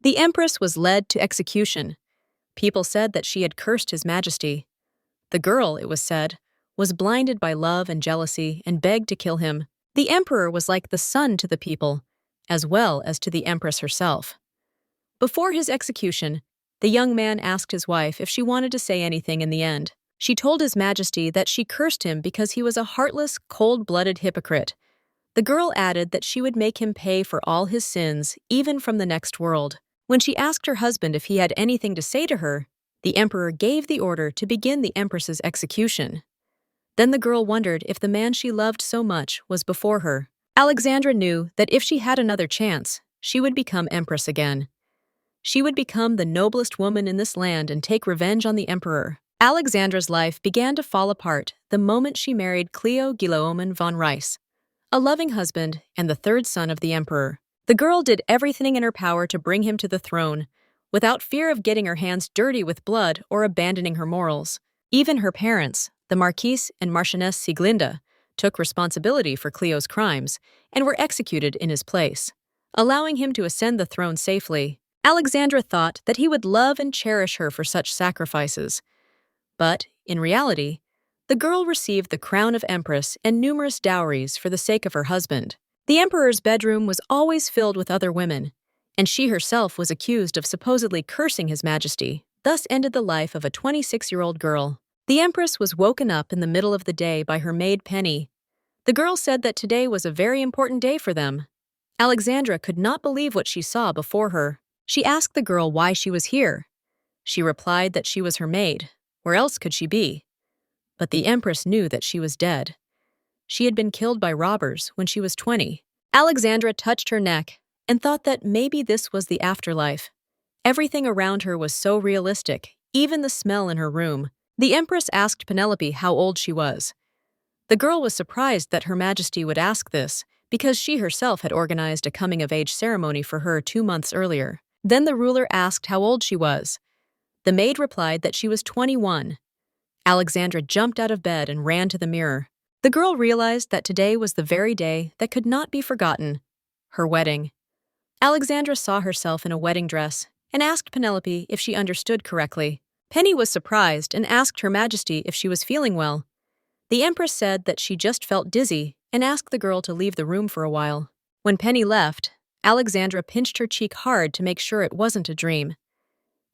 The empress was led to execution. People said that she had cursed His Majesty. The girl, it was said, was blinded by love and jealousy and begged to kill him. The emperor was like the sun to the people, as well as to the empress herself. Before his execution, the young man asked his wife if she wanted to say anything in the end. She told His Majesty that she cursed him because he was a heartless, cold-blooded hypocrite. The girl added that she would make him pay for all his sins, even from the next world. When she asked her husband if he had anything to say to her, the emperor gave the order to begin the empress's execution. Then the girl wondered if the man she loved so much was before her. Alexandra knew that if she had another chance, she would become empress again. She would become the noblest woman in this land and take revenge on the emperor. Alexandra's life began to fall apart the moment she married Cleo Guillaumin von Reiss, a loving husband and the third son of the emperor. The girl did everything in her power to bring him to the throne, without fear of getting her hands dirty with blood or abandoning her morals. Even her parents, the Marquise and Marchioness Sieglinde, took responsibility for Cleo's crimes and were executed in his place, allowing him to ascend the throne safely. Alexandra thought that he would love and cherish her for such sacrifices. But, in reality, the girl received the crown of empress and numerous dowries for the sake of her husband. The emperor's bedroom was always filled with other women, and she herself was accused of supposedly cursing His Majesty. Thus ended the life of a 26-year-old girl. The empress was woken up in the middle of the day by her maid Penny. The girl said that today was a very important day for them. Alexandra could not believe what she saw before her. She asked the girl why she was here. She replied that she was her maid. Where else could she be? But the empress knew that she was dead. She had been killed by robbers when she was 20. Alexandra touched her neck and thought that maybe this was the afterlife. Everything around her was so realistic, even the smell in her room. The empress asked Penelope how old she was. The girl was surprised that Her Majesty would ask this, because she herself had organized a coming-of-age ceremony for her 2 months earlier. Then the ruler asked how old she was. The maid replied that she was 21. Alexandra jumped out of bed and ran to the mirror. The girl realized that today was the very day that could not be forgotten, her wedding. Alexandra saw herself in a wedding dress and asked Penelope if she understood correctly. Penny was surprised and asked Her Majesty if she was feeling well. The empress said that she just felt dizzy and asked the girl to leave the room for a while. When Penny left, Alexandra pinched her cheek hard to make sure it wasn't a dream.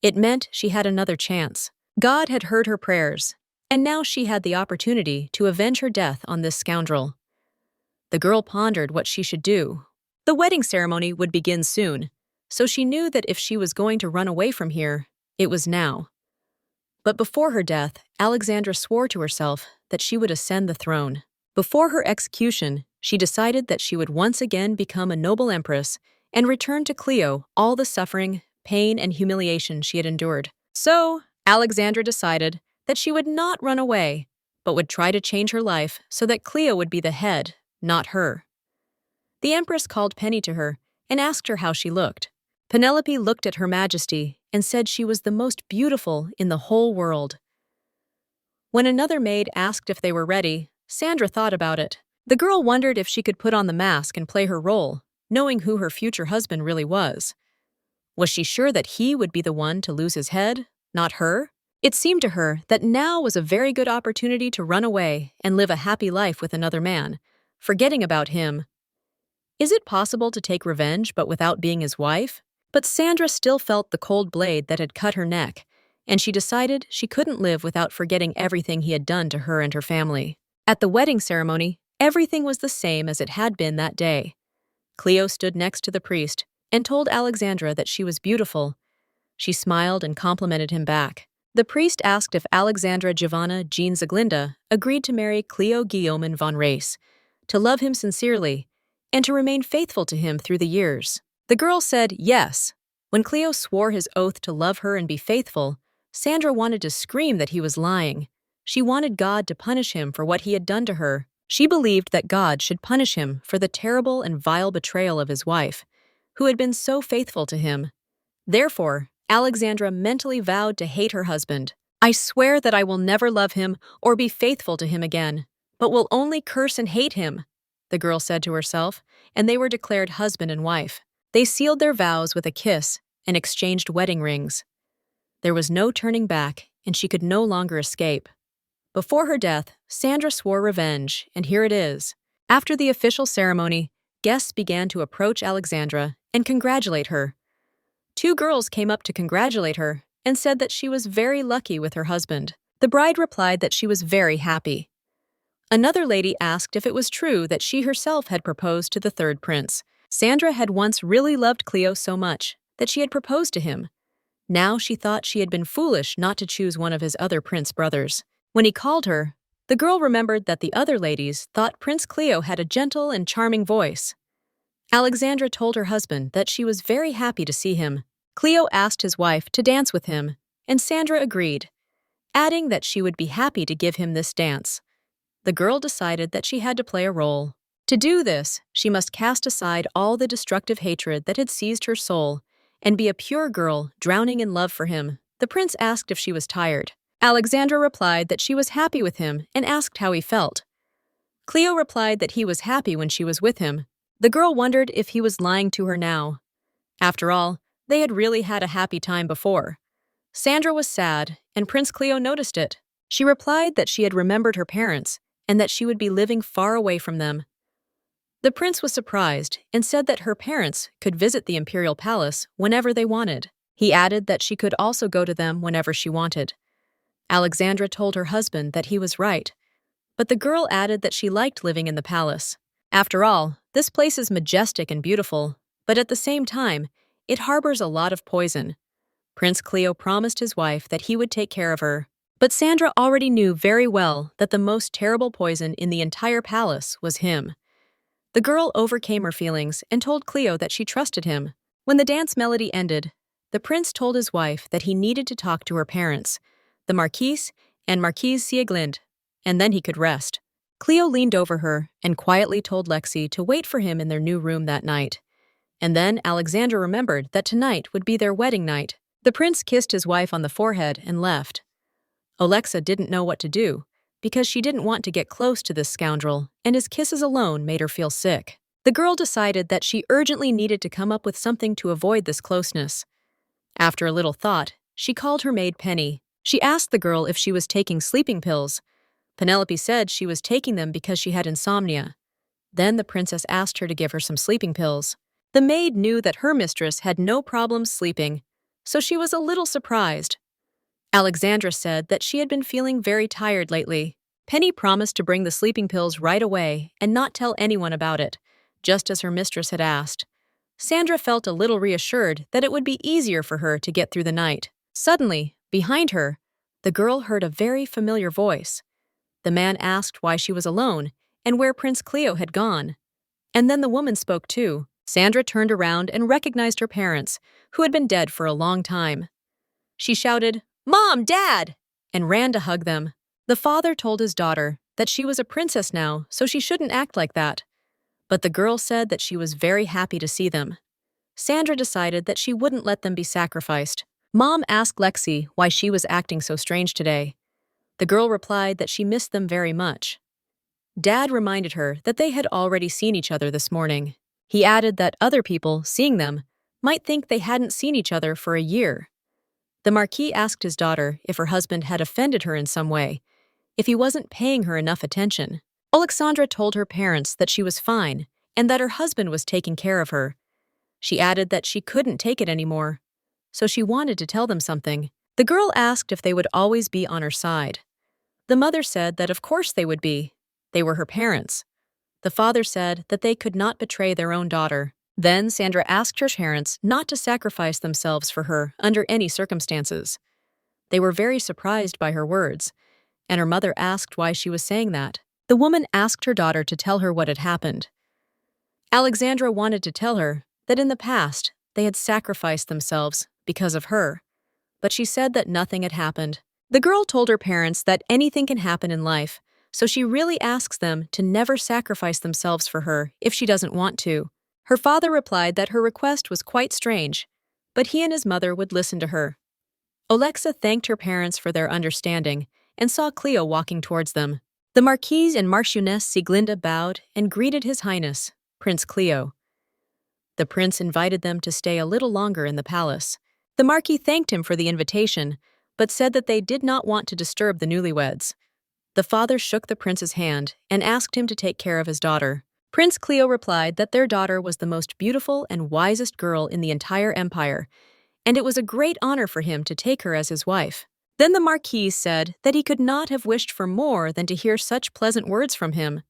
It meant she had another chance. God had heard her prayers, and now she had the opportunity to avenge her death on this scoundrel. The girl pondered what she should do. The wedding ceremony would begin soon, so she knew that if she was going to run away from here, it was now. But before her death, Alexandra swore to herself that she would ascend the throne. Before her execution, she decided that she would once again become a noble empress and return to Cleo all the suffering, pain, and humiliation she had endured. So, Alexandra decided that she would not run away, but would try to change her life so that Cleo would be the head, not her. The empress called Penny to her and asked her how she looked. Penelope looked at Her Majesty and said she was the most beautiful in the whole world. When another maid asked if they were ready, Sandra thought about it. The girl wondered if she could put on the mask and play her role, knowing who her future husband really was. Was she sure that he would be the one to lose his head, not her? It seemed to her that now was a very good opportunity to run away and live a happy life with another man, forgetting about him. Is it possible to take revenge but without being his wife? But Sandra still felt the cold blade that had cut her neck, and she decided she couldn't live without forgetting everything he had done to her and her family. At the wedding ceremony, everything was the same as it had been that day. Cleo stood next to the priest and told Alexandra that she was beautiful. She smiled and complimented him back. The priest asked if Alexandra Giovanna Jean Sieglinde agreed to marry Cleo Guillaumin von Reiss, to love him sincerely, and to remain faithful to him through the years. The girl said yes. When Cleo swore his oath to love her and be faithful, Sandra wanted to scream that he was lying. She wanted God to punish him for what he had done to her. She believed that God should punish him for the terrible and vile betrayal of his wife, who had been so faithful to him. Therefore, Alexandra mentally vowed to hate her husband. "I swear that I will never love him or be faithful to him again, but will only curse and hate him," the girl said to herself, and they were declared husband and wife. They sealed their vows with a kiss and exchanged wedding rings. There was no turning back, and she could no longer escape. Before her death, Sandra swore revenge, and here it is. After the official ceremony, guests began to approach Alexandra and congratulate her. Two girls came up to congratulate her and said that she was very lucky with her husband. The bride replied that she was very happy. Another lady asked if it was true that she herself had proposed to the third prince. Sandra had once really loved Cleo so much that she had proposed to him. Now she thought she had been foolish not to choose one of his other prince brothers. When he called her, the girl remembered that the other ladies thought Prince Cleo had a gentle and charming voice. Alexandra told her husband that she was very happy to see him. Cleo asked his wife to dance with him, and Sandra agreed, adding that she would be happy to give him this dance. The girl decided that she had to play a role. To do this, she must cast aside all the destructive hatred that had seized her soul and be a pure girl drowning in love for him. The prince asked if she was tired. Alexandra replied that she was happy with him and asked how he felt. Cleo replied that he was happy when she was with him. The girl wondered if he was lying to her now. After all, they had really had a happy time before. Sandra was sad, and Prince Cleo noticed it. She replied that she had remembered her parents and that she would be living far away from them. The prince was surprised and said that her parents could visit the imperial palace whenever they wanted. He added that she could also go to them whenever she wanted. Alexandra told her husband that he was right, but the girl added that she liked living in the palace. After all, this place is majestic and beautiful, but at the same time, it harbors a lot of poison. Prince Cleo promised his wife that he would take care of her, but Sandra already knew very well that the most terrible poison in the entire palace was him. The girl overcame her feelings and told Cleo that she trusted him. When the dance melody ended, the prince told his wife that he needed to talk to her parents, the Marquise and Marquise Sieglinde, and then he could rest. Cleo leaned over her and quietly told Lexi to wait for him in their new room that night. And then Alexandra remembered that tonight would be their wedding night. The prince kissed his wife on the forehead and left. Alexa didn't know what to do, because she didn't want to get close to this scoundrel, and his kisses alone made her feel sick. The girl decided that she urgently needed to come up with something to avoid this closeness. After a little thought, she called her maid Penny. She asked the girl if she was taking sleeping pills. Penelope said she was taking them because she had insomnia. Then the princess asked her to give her some sleeping pills. The maid knew that her mistress had no problems sleeping, so she was a little surprised. Alexandra said that she had been feeling very tired lately. Penny promised to bring the sleeping pills right away and not tell anyone about it, just as her mistress had asked. Sandra felt a little reassured that it would be easier for her to get through the night. Suddenly, behind her, the girl heard a very familiar voice. The man asked why she was alone and where Prince Cleo had gone. And then the woman spoke too. Sandra turned around and recognized her parents, who had been dead for a long time. She shouted, "Mom, Dad!" and ran to hug them. The father told his daughter that she was a princess now, so she shouldn't act like that. But the girl said that she was very happy to see them. Sandra decided that she wouldn't let them be sacrificed. Mom asked Lexi why she was acting so strange today. The girl replied that she missed them very much. Dad reminded her that they had already seen each other this morning. He added that other people, seeing them, might think they hadn't seen each other for a year. The Marquis asked his daughter if her husband had offended her in some way, if he wasn't paying her enough attention. Alexandra told her parents that she was fine and that her husband was taking care of her. She added that she couldn't take it anymore, so she wanted to tell them something. The girl asked if they would always be on her side. The mother said that of course they would be. They were her parents. The father said that they could not betray their own daughter. Then Sandra asked her parents not to sacrifice themselves for her under any circumstances. They were very surprised by her words, and her mother asked why she was saying that. The woman asked her daughter to tell her what had happened. Alexandra wanted to tell her that in the past they had sacrificed themselves because of her, but she said that nothing had happened. The girl told her parents that anything can happen in life, so she really asks them to never sacrifice themselves for her if she doesn't want to. Her father replied that her request was quite strange, but he and his mother would listen to her. Alexa thanked her parents for their understanding and saw Cleo walking towards them. The Marquise and Marchioness Sieglinde bowed and greeted His Highness, Prince Cleo. The prince invited them to stay a little longer in the palace. The marquis thanked him for the invitation, but said that they did not want to disturb the newlyweds. The father shook the prince's hand and asked him to take care of his daughter. Prince Cleo replied that their daughter was the most beautiful and wisest girl in the entire empire, and it was a great honor for him to take her as his wife. Then the marquis said that he could not have wished for more than to hear such pleasant words from him.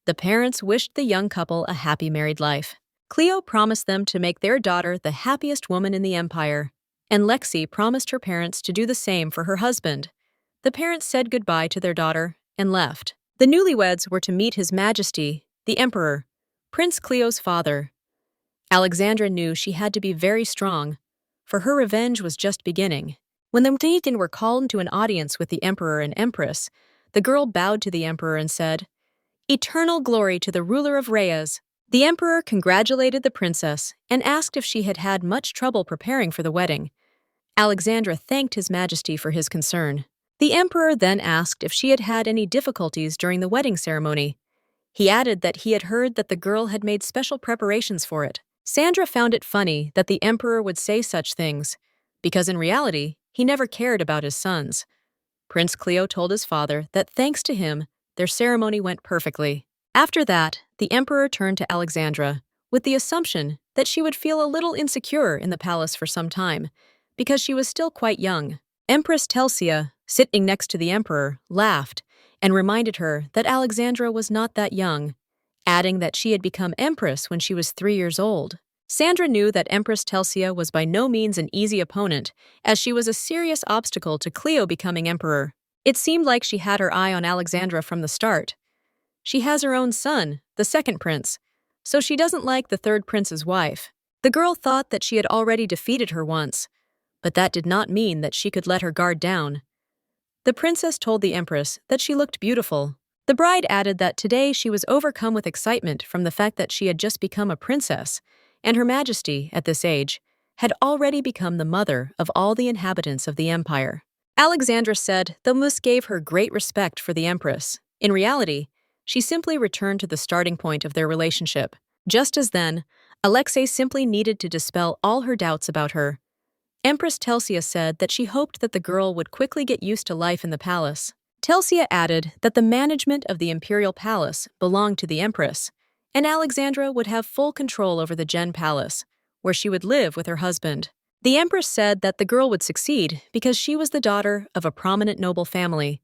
The parents wished the young couple a happy married life. Cleo promised them to make their daughter the happiest woman in the empire, and Lexi promised her parents to do the same for her husband. The parents said goodbye to their daughter and left. The newlyweds were to meet His Majesty, the Emperor, Prince Cleo's father. Alexandra knew she had to be very strong, for her revenge was just beginning. When the Mtaitin were called to an audience with the Emperor and Empress, the girl bowed to the Emperor and said, "Eternal glory to the ruler of Reyes." The Emperor congratulated the princess and asked if she had had much trouble preparing for the wedding. Alexandra thanked His Majesty for his concern. The Emperor then asked if she had had any difficulties during the wedding ceremony. He added that he had heard that the girl had made special preparations for it. Sandra found it funny that the Emperor would say such things, because in reality, he never cared about his sons. Prince Cleo told his father that thanks to him, their ceremony went perfectly. After that, the Emperor turned to Alexandra, with the assumption that she would feel a little insecure in the palace for some time, because she was still quite young. Empress Telsia, sitting next to the Emperor, laughed and reminded her that Alexandra was not that young, adding that she had become Empress when she was 3 years old. Sandra knew that Empress Telsia was by no means an easy opponent, as she was a serious obstacle to Cleo becoming Emperor. It seemed like she had her eye on Alexandra from the start. She has her own son, the second prince, so she doesn't like the third prince's wife. The girl thought that she had already defeated her once, but that did not mean that she could let her guard down. The princess told the Empress that she looked beautiful. The bride added that today she was overcome with excitement from the fact that she had just become a princess, and Her Majesty, at this age, had already become the mother of all the inhabitants of the empire. Alexandra said the Mus gave her great respect for the Empress. In reality, she simply returned to the starting point of their relationship. Just as then, Alexei simply needed to dispel all her doubts about her. Empress Telsia said that she hoped that the girl would quickly get used to life in the palace. Telsia added that the management of the imperial palace belonged to the Empress, and Alexandra would have full control over the Gen Palace, where she would live with her husband. The Empress said that the girl would succeed because she was the daughter of a prominent noble family.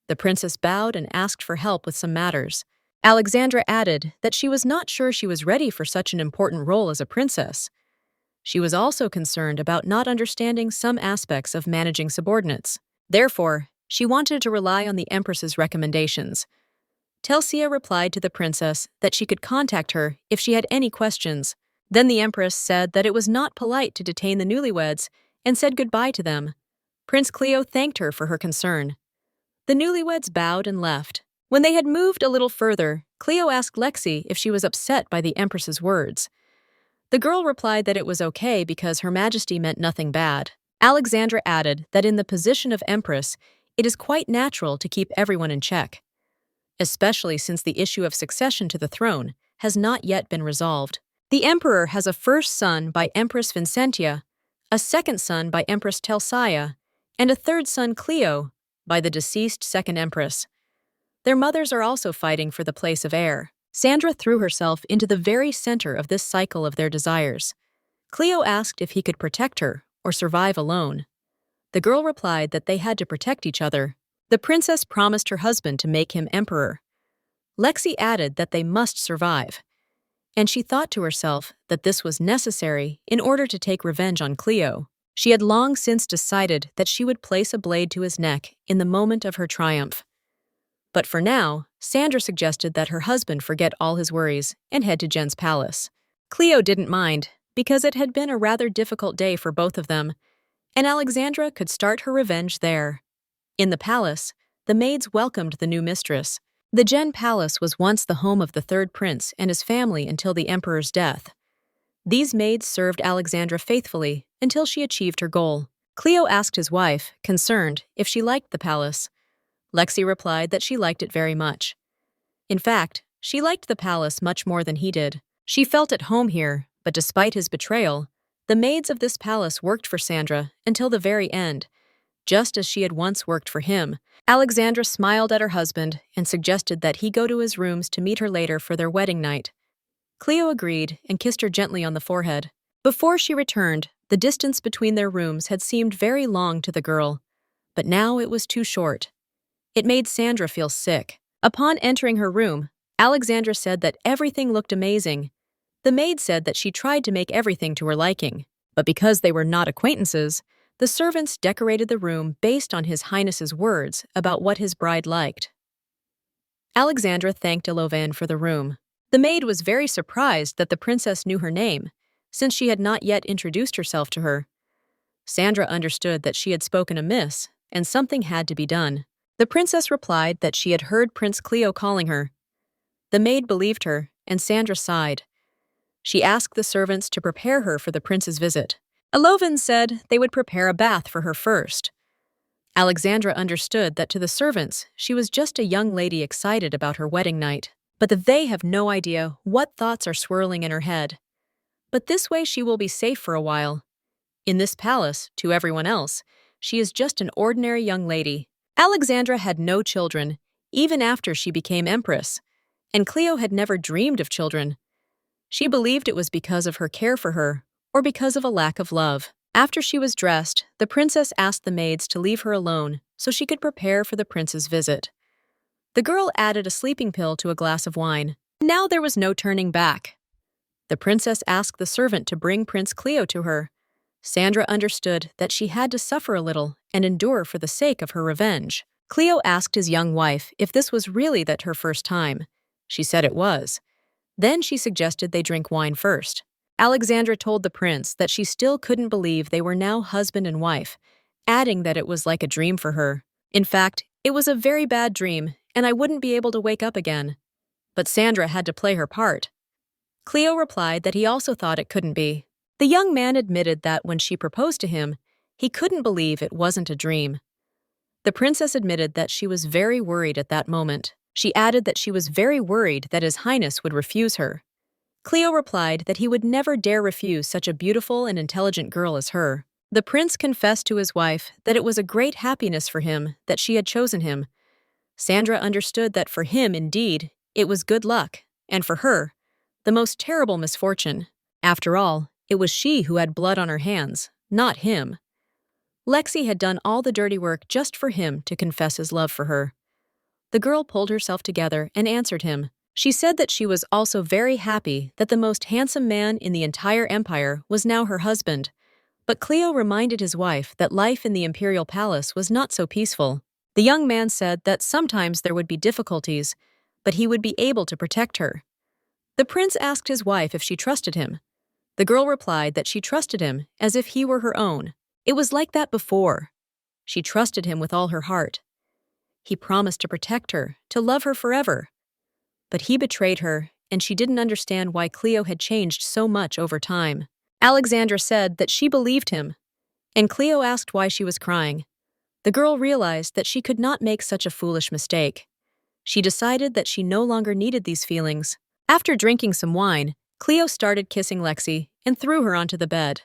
The princess bowed and asked for help with some matters. Alexandra added that she was not sure she was ready for such an important role as a princess. She was also concerned about not understanding some aspects of managing subordinates. Therefore, she wanted to rely on the Empress's recommendations. Telsia replied to the princess that she could contact her if she had any questions. Then the Empress said that it was not polite to detain the newlyweds and said goodbye to them. Prince Cleo thanked her for her concern. The newlyweds bowed and left. When they had moved a little further, Cleo asked Lexi if she was upset by the Empress's words. The girl replied that it was okay because Her Majesty meant nothing bad. Alexandra added that in the position of Empress, it is quite natural to keep everyone in check, especially since the issue of succession to the throne has not yet been resolved. The Emperor has a first son by Empress Vincentia, a second son by Empress Telsia, and a third son, Cleo, by the deceased second Empress. Their mothers are also fighting for the place of heir. Sandra threw herself into the very center of this cycle of their desires. Cleo asked if he could protect her or survive alone. The girl replied that they had to protect each other. The princess promised her husband to make him emperor. Lexi added that they must survive, and she thought to herself that this was necessary in order to take revenge on Cleo. She had long since decided that she would place a blade to his neck in the moment of her triumph. But for now, Sandra suggested that her husband forget all his worries and head to Jen's palace. Cleo didn't mind, because it had been a rather difficult day for both of them, and Alexandra could start her revenge there. In the palace, the maids welcomed the new mistress. The Gen Palace was once the home of the third prince and his family until the emperor's death. These maids served Alexandra faithfully until she achieved her goal. Cleo asked his wife, concerned, if she liked the palace. Lexi replied that she liked it very much. In fact, she liked the palace much more than he did. She felt at home here, But despite his betrayal, the maids of this palace worked for Sandra until the very end, just as she had once worked for him. Alexandra smiled at her husband and suggested that he go to his rooms to meet her later for their wedding night. Cleo agreed and kissed her gently on the forehead. Before she returned, the distance between their rooms had seemed very long to the girl, but now it was too short. It made Sandra feel sick. Upon entering her room, Alexandra said that everything looked amazing. The maid said that she tried to make everything to her liking, but because they were not acquaintances, the servants decorated the room based on His Highness's words about what his bride liked. Alexandra thanked Elovan for the room. The maid was very surprised that the princess knew her name, since she had not yet introduced herself to her. Sandra understood that she had spoken amiss, and something had to be done. The princess replied that she had heard Prince Cleo calling her. The maid believed her, and Sandra sighed. She asked the servants to prepare her for the prince's visit. Elovan said they would prepare a bath for her first. Alexandra understood that to the servants, she was just a young lady excited about her wedding night, but that they have no idea what thoughts are swirling in her head. But this way she will be safe for a while. In this palace, to everyone else, she is just an ordinary young lady. Alexandra had no children, even after she became empress, and Cleo had never dreamed of children. She believed it was because of her care for her, or because of a lack of love. After she was dressed, the princess asked the maids to leave her alone so she could prepare for the prince's visit. The girl added a sleeping pill to a glass of wine. Now there was no turning back. The princess asked the servant to bring Prince Cleo to her. Sandra understood that she had to suffer a little and endure for the sake of her revenge. Cleo asked his young wife if this was really her first time. She said it was. Then she suggested they drink wine first. Alexandra told the prince that she still couldn't believe they were now husband and wife, adding that it was like a dream for her. In fact, it was a very bad dream, and I wouldn't be able to wake up again. But Sandra had to play her part. Cleo replied that he also thought it couldn't be. The young man admitted that when she proposed to him, he couldn't believe it wasn't a dream. The princess admitted that she was very worried at that moment. She added that she was very worried that His Highness would refuse her. Cleo replied that he would never dare refuse such a beautiful and intelligent girl as her. The prince confessed to his wife that it was a great happiness for him that she had chosen him. Sandra understood that for him, indeed, it was good luck, and for her, the most terrible misfortune. After all, it was she who had blood on her hands, not him. Lexi had done all the dirty work just for him to confess his love for her. The girl pulled herself together and answered him. She said that she was also very happy that the most handsome man in the entire empire was now her husband. But Cleo reminded his wife that life in the imperial palace was not so peaceful. The young man said that sometimes there would be difficulties, but he would be able to protect her. The prince asked his wife if she trusted him. The girl replied that she trusted him as if he were her own. It was like that before. She trusted him with all her heart. He promised to protect her, to love her forever. But he betrayed her, and she didn't understand why Cleo had changed so much over time. Alexandra said that she believed him, and Cleo asked why she was crying. The girl realized that she could not make such a foolish mistake. She decided that she no longer needed these feelings. After drinking some wine, Cleo started kissing Lexi and threw her onto the bed.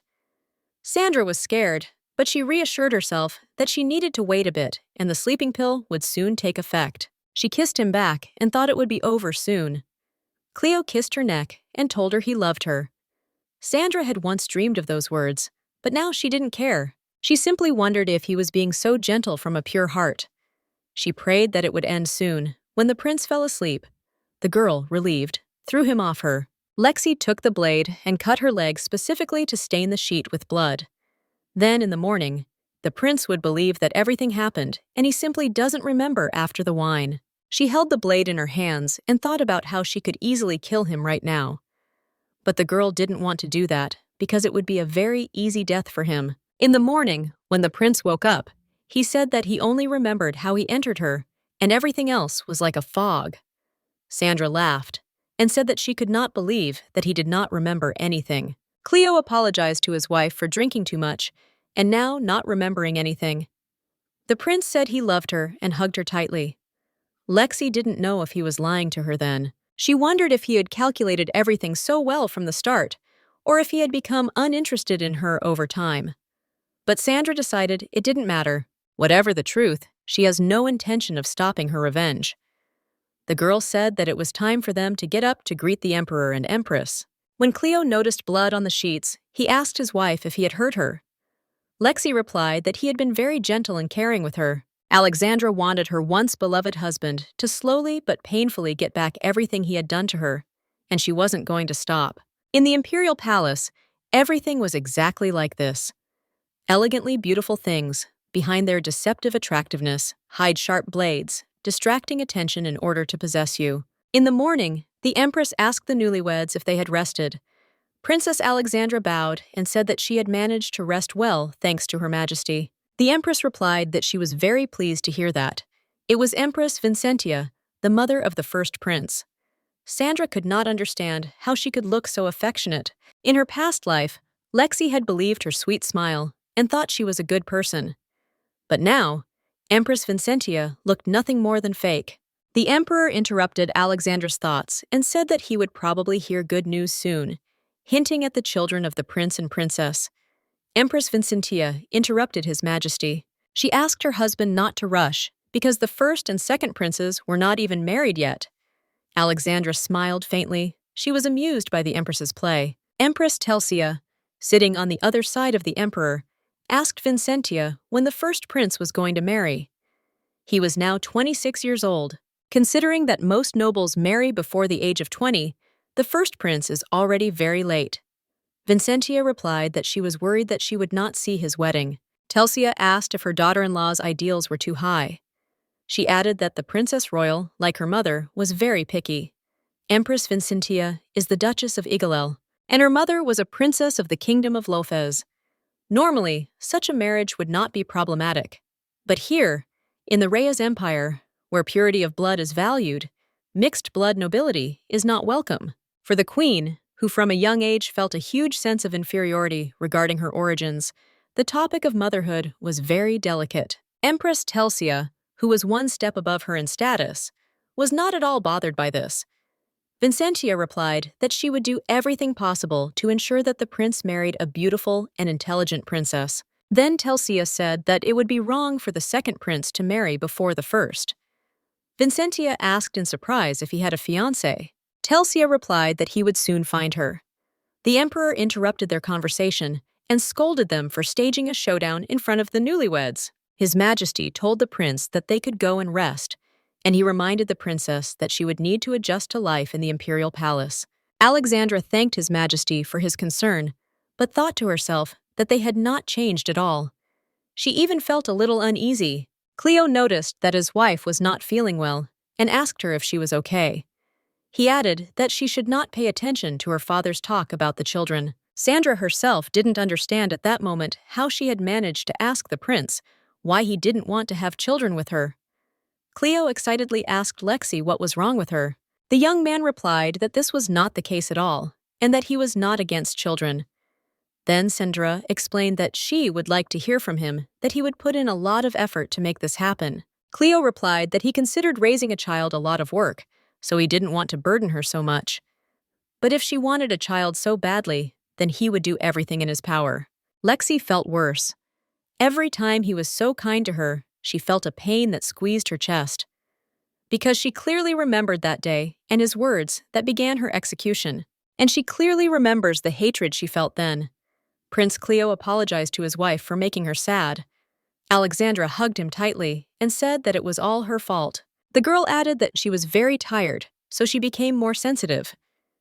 Sandra was scared, but she reassured herself that she needed to wait a bit and the sleeping pill would soon take effect. She kissed him back and thought it would be over soon. Cleo kissed her neck and told her he loved her. Sandra had once dreamed of those words, but now she didn't care. She simply wondered if he was being so gentle from a pure heart. She prayed that it would end soon. When the prince fell asleep, the girl, relieved, threw him off her. Lexi took the blade and cut her leg specifically to stain the sheet with blood. Then, in the morning, the prince would believe that everything happened, and he simply doesn't remember after the wine. She held the blade in her hands and thought about how she could easily kill him right now. But the girl didn't want to do that, because it would be a very easy death for him. In the morning, when the prince woke up, he said that he only remembered how he entered her, and everything else was like a fog. Sandra laughed, and said that she could not believe that he did not remember anything. Cleo apologized to his wife for drinking too much, and now not remembering anything. The prince said he loved her and hugged her tightly. Lexi didn't know if he was lying to her then. She wondered if he had calculated everything so well from the start, or if he had become uninterested in her over time. But Sandra decided it didn't matter. Whatever the truth, she has no intention of stopping her revenge. The girl said that it was time for them to get up to greet the emperor and empress. When Cleo noticed blood on the sheets, he asked his wife if he had hurt her. Lexi replied that he had been very gentle and caring with her. Alexandra wanted her once-beloved husband to slowly but painfully get back everything he had done to her, and she wasn't going to stop. In the imperial palace, everything was exactly like this. Elegantly beautiful things, behind their deceptive attractiveness, hide sharp blades, distracting attention in order to possess you. In the morning, the empress asked the newlyweds if they had rested. Princess Alexandra bowed and said that she had managed to rest well thanks to Her Majesty. The empress replied that she was very pleased to hear that. It was Empress Vincentia, the mother of the first prince. Sandra could not understand how she could look so affectionate. In her past life, Lexi had believed her sweet smile and thought she was a good person. But now, Empress Vincentia looked nothing more than fake. The emperor interrupted Alexandra's thoughts and said that he would probably hear good news soon, hinting at the children of the prince and princess. Empress Vincentia interrupted His Majesty. She asked her husband not to rush, because the first and second princes were not even married yet. Alexandra smiled faintly. She was amused by the empress's play. Empress Telsia, sitting on the other side of the emperor, asked Vincentia when the first prince was going to marry. He was now 26 years old. Considering that most nobles marry before the age of 20, the first prince is already very late. Vincentia replied that she was worried that she would not see his wedding. Telsia asked if her daughter-in-law's ideals were too high. She added that the Princess Royal, like her mother, was very picky. Empress Vincentia is the Duchess of Igalel, and her mother was a princess of the Kingdom of Lopez. Normally, such a marriage would not be problematic. But here, in the Reyes Empire, where purity of blood is valued, mixed blood nobility is not welcome. For the queen, who from a young age felt a huge sense of inferiority regarding her origins, the topic of motherhood was very delicate. Empress Telsia, who was one step above her in status, was not at all bothered by this. Vincentia replied that she would do everything possible to ensure that the prince married a beautiful and intelligent princess. Then Telsia said that it would be wrong for the second prince to marry before the first. Vincentia asked in surprise if he had a fiancée. Telsia replied that he would soon find her. The emperor interrupted their conversation and scolded them for staging a showdown in front of the newlyweds. His Majesty told the prince that they could go and rest, and he reminded the princess that she would need to adjust to life in the imperial palace. Alexandra thanked His Majesty for his concern, but thought to herself that they had not changed at all. She even felt a little uneasy. Cleo noticed that his wife was not feeling well and asked her if she was okay. He added that she should not pay attention to her father's talk about the children. Sandra herself didn't understand at that moment how she had managed to ask the prince why he didn't want to have children with her. Cleo excitedly asked Lexi what was wrong with her. The young man replied that this was not the case at all, and that he was not against children. Then Sandra explained that she would like to hear from him that he would put in a lot of effort to make this happen. Cleo replied that he considered raising a child a lot of work, so he didn't want to burden her so much. But if she wanted a child so badly, then he would do everything in his power. Lexi felt worse. Every time he was so kind to her, she felt a pain that squeezed her chest. Because she clearly remembered that day and his words that began her execution. And she clearly remembers the hatred she felt then. Prince Cleo apologized to his wife for making her sad. Alexandra hugged him tightly and said that it was all her fault. The girl added that she was very tired, so she became more sensitive.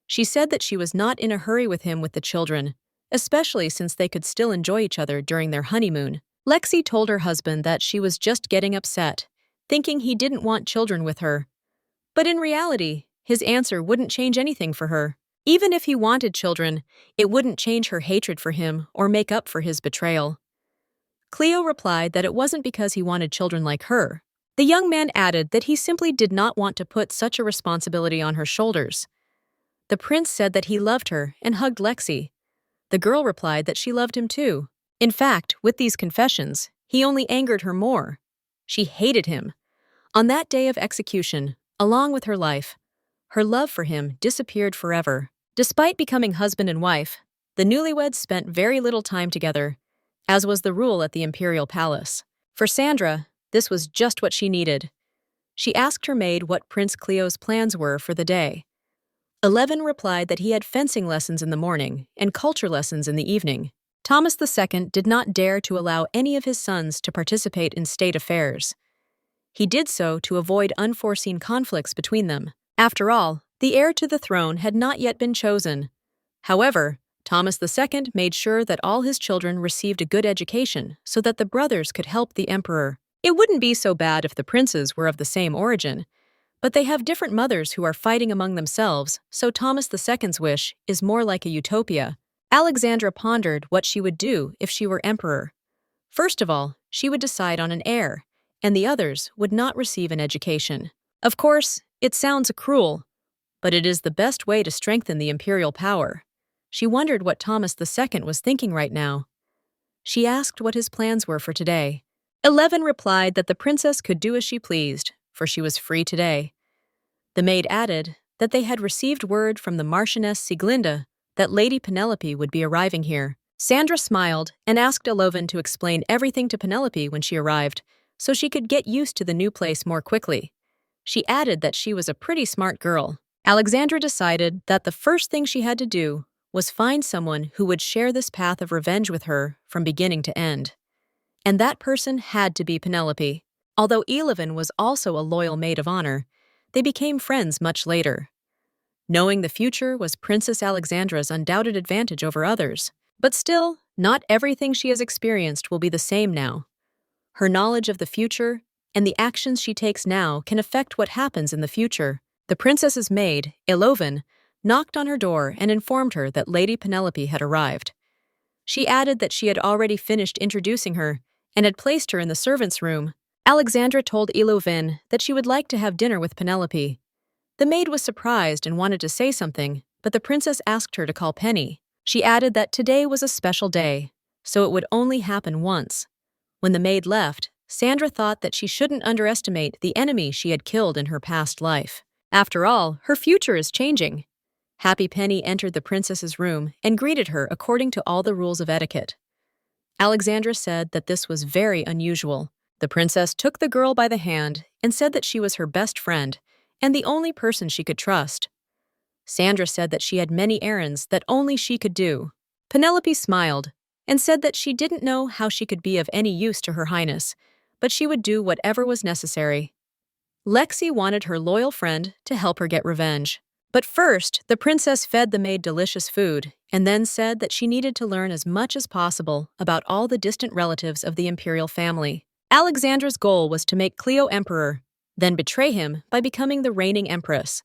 She said that she was not in a hurry with him with the children, especially since they could still enjoy each other during their honeymoon. Lexi told her husband that she was just getting upset, thinking he didn't want children with her. But in reality, his answer wouldn't change anything for her. Even if he wanted children, it wouldn't change her hatred for him or make up for his betrayal. Cleo replied that it wasn't because he wanted children like her. The young man added that he simply did not want to put such a responsibility on her shoulders. The prince said that he loved her and hugged Lexi. The girl replied that she loved him too. In fact, with these confessions, he only angered her more. She hated him. On that day of execution, along with her life, her love for him disappeared forever. Despite becoming husband and wife, The newlyweds spent very little time together, as was the rule at the imperial palace. For Sandra, this was just what she needed. She asked her maid what Prince Cleo's plans were for the day. 11 replied that he had fencing lessons in the morning and culture lessons in the evening. Thomas II did not dare to allow any of his sons to participate in state affairs. He did so to avoid unforeseen conflicts between them. After all, the heir to the throne had not yet been chosen. However, Thomas II made sure that all his children received a good education so that the brothers could help the emperor. It wouldn't be so bad if the princes were of the same origin, but they have different mothers who are fighting among themselves, so Thomas II's wish is more like a utopia. Alexandra pondered what she would do if she were emperor. First of all, she would decide on an heir, and the others would not receive an education. Of course, it sounds cruel, but it is the best way to strengthen the imperial power. She wondered what Thomas II was thinking right now. She asked what his plans were for today. 11 replied that the princess could do as she pleased, for she was free today. The maid added that they had received word from the Marchioness Sieglinde that Lady Penelope would be arriving here. Sandra smiled and asked 11 to explain everything to Penelope when she arrived, so she could get used to the new place more quickly. She added that she was a pretty smart girl. Alexandra decided that the first thing she had to do was find someone who would share this path of revenge with her from beginning to end. And that person had to be Penelope. Although 11 was also a loyal maid of honor, they became friends much later. Knowing the future was Princess Alexandra's undoubted advantage over others. But still, not everything she has experienced will be the same now. Her knowledge of the future and the actions she takes now can affect what happens in the future. The princess's maid, Eloven, knocked on her door and informed her that Lady Penelope had arrived. She added that she had already finished introducing her and had placed her in the servants' room. Alexandra told Eloven that she would like to have dinner with Penelope. The maid was surprised and wanted to say something, but the princess asked her to call Penny. She added that today was a special day, so it would only happen once. When the maid left, Sandra thought that she shouldn't underestimate the enemy she had killed in her past life. After all, her future is changing. Happy Penny entered the princess's room and greeted her according to all the rules of etiquette. Alexandra said that this was very unusual. The princess took the girl by the hand and said that she was her best friend and the only person she could trust. Sandra said that she had many errands that only she could do. Penelope smiled and said that she didn't know how she could be of any use to Her Highness, but she would do whatever was necessary. Lexi wanted her loyal friend to help her get revenge. But first, the princess fed the maid delicious food and then said that she needed to learn as much as possible about all the distant relatives of the imperial family. Alexandra's goal was to make Cleo emperor, then betray him by becoming the reigning empress.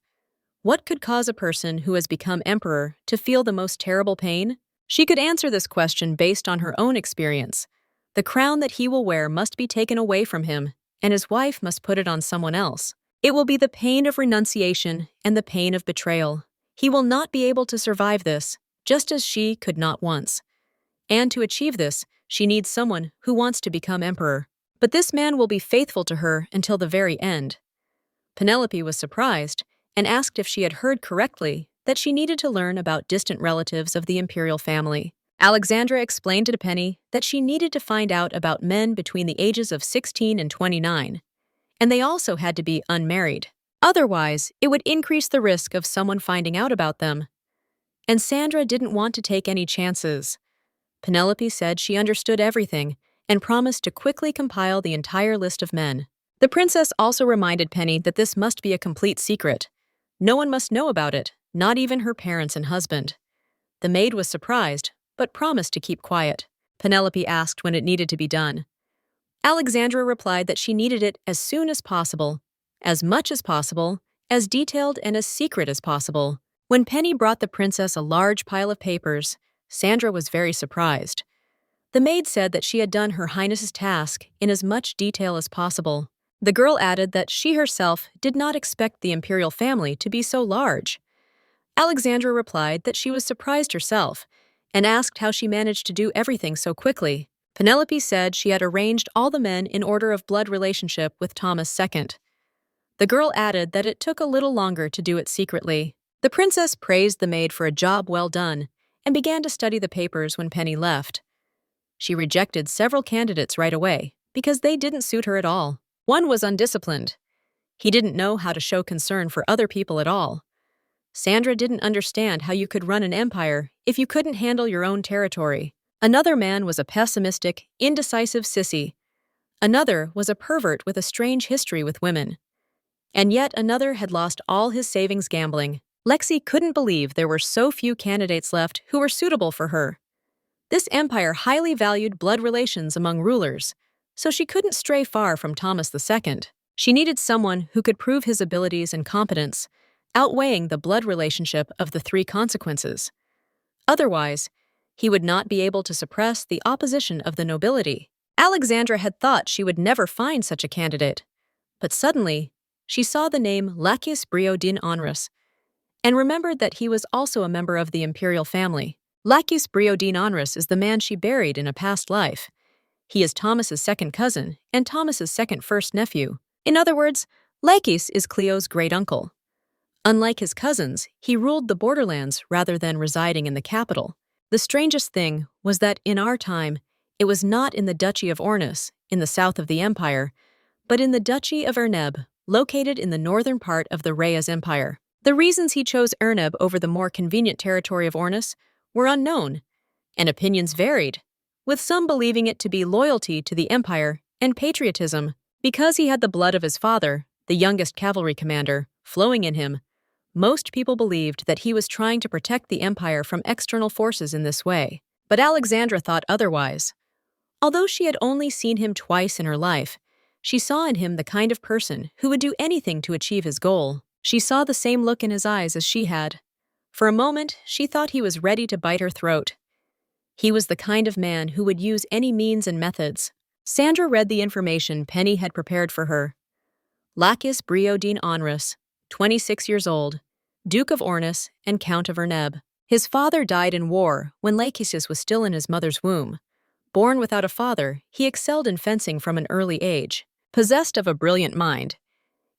What could cause a person who has become emperor to feel the most terrible pain? She could answer this question based on her own experience. The crown that he will wear must be taken away from him, and his wife must put it on someone else. It will be the pain of renunciation and the pain of betrayal. He will not be able to survive this, just as she could not once. And to achieve this, she needs someone who wants to become emperor. But this man will be faithful to her until the very end. Penelope was surprised and asked if she had heard correctly that she needed to learn about distant relatives of the imperial family. Alexandra explained to Penny that she needed to find out about men between the ages of 16 and 29, and they also had to be unmarried. Otherwise, it would increase the risk of someone finding out about them. And Sandra didn't want to take any chances. Penelope said she understood everything and promised to quickly compile the entire list of men. The princess also reminded Penny that this must be a complete secret. No one must know about it, not even her parents and husband. The maid was surprised, but promised to keep quiet. Penelope asked when it needed to be done. Alexandra replied that she needed it as soon as possible, as much as possible, as detailed and as secret as possible. When Penny brought the princess a large pile of papers, Sandra was very surprised. The maid said that she had done Her Highness's task in as much detail as possible. The girl added that she herself did not expect the imperial family to be so large. Alexandra replied that she was surprised herself and asked how she managed to do everything so quickly. Penelope said she had arranged all the men in order of blood relationship with Thomas II. The girl added that it took a little longer to do it secretly. The princess praised the maid for a job well done and began to study the papers when Penny left. She rejected several candidates right away because they didn't suit her at all. One was undisciplined. He didn't know how to show concern for other people at all. Sandra didn't understand how you could run an empire if you couldn't handle your own territory. Another man was a pessimistic, indecisive sissy. Another was a pervert with a strange history with women. And yet another had lost all his savings gambling. Lexi couldn't believe there were so few candidates left who were suitable for her. This empire highly valued blood relations among rulers, so she couldn't stray far from Thomas II. She needed someone who could prove his abilities and competence, outweighing the blood relationship of the three consequences. Otherwise, he would not be able to suppress the opposition of the nobility. Alexandra had thought she would never find such a candidate, but suddenly, she saw the name Lacus Brio din Honrus and remembered that he was also a member of the imperial family. Lacus Brio din Honrus is the man she buried in a past life. He is Thomas's second cousin and Thomas's second first nephew. In other words, Lacus is Cleo's great-uncle. Unlike his cousins, he ruled the borderlands rather than residing in the capital. The strangest thing was that in our time, it was not in the Duchy of Ornus, in the south of the empire, but in the Duchy of Erneb, located in the northern part of the Reyes Empire. The reasons he chose Erneb over the more convenient territory of Ornus were unknown, and opinions varied, with some believing it to be loyalty to the empire and patriotism. Because he had the blood of his father, the youngest cavalry commander, flowing in him, most people believed that he was trying to protect the empire from external forces in this way. But Alexandra thought otherwise. Although she had only seen him twice in her life, she saw in him the kind of person who would do anything to achieve his goal. She saw the same look in his eyes as she had. For a moment, she thought he was ready to bite her throat. He was the kind of man who would use any means and methods. Sandra read the information Penny had prepared for her. Lacus Brio din Honrus, 26 years old, Duke of Ornus and Count of Erneb. His father died in war when Lacus was still in his mother's womb. Born without a father, he excelled in fencing from an early age. Possessed of a brilliant mind,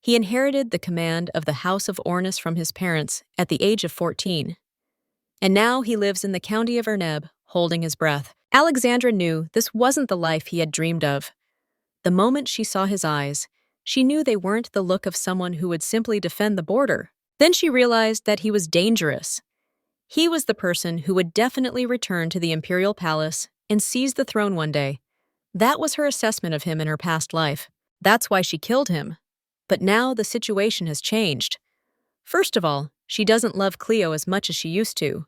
he inherited the command of the House of Ornus from his parents at the age of 14. And now he lives in the county of Erneb, holding his breath. Alexandra knew this wasn't the life he had dreamed of. The moment she saw his eyes, she knew they weren't the look of someone who would simply defend the border. Then she realized that he was dangerous. He was the person who would definitely return to the imperial palace and seize the throne one day. That was her assessment of him in her past life. That's why she killed him. But now the situation has changed. First of all, she doesn't love Cleo as much as she used to.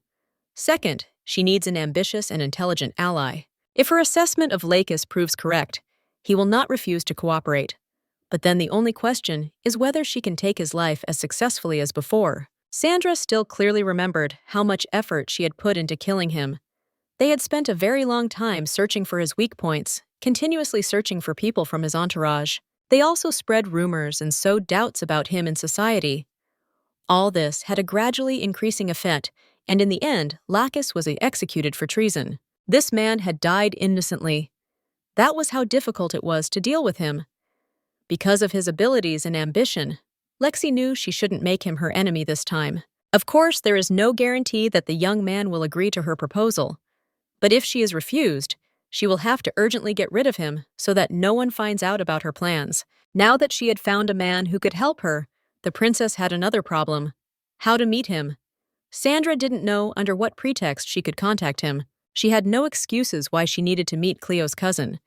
Second, she needs an ambitious and intelligent ally. If her assessment of Lacus proves correct, he will not refuse to cooperate. But then the only question is whether she can take his life as successfully as before. Sandra still clearly remembered how much effort she had put into killing him. They had spent a very long time searching for his weak points, continuously searching for people from his entourage. They also spread rumors and sowed doubts about him in society. All this had a gradually increasing effect, and in the end, Lacus was executed for treason. This man had died innocently. That was how difficult it was to deal with him. Because of his abilities and ambition, Lexi knew she shouldn't make him her enemy this time. Of course, there is no guarantee that the young man will agree to her proposal. But if she is refused, she will have to urgently get rid of him so that no one finds out about her plans. Now that she had found a man who could help her, the princess had another problem: how to meet him. Sandra didn't know under what pretext she could contact him. She had no excuses why she needed to meet Cleo's cousin.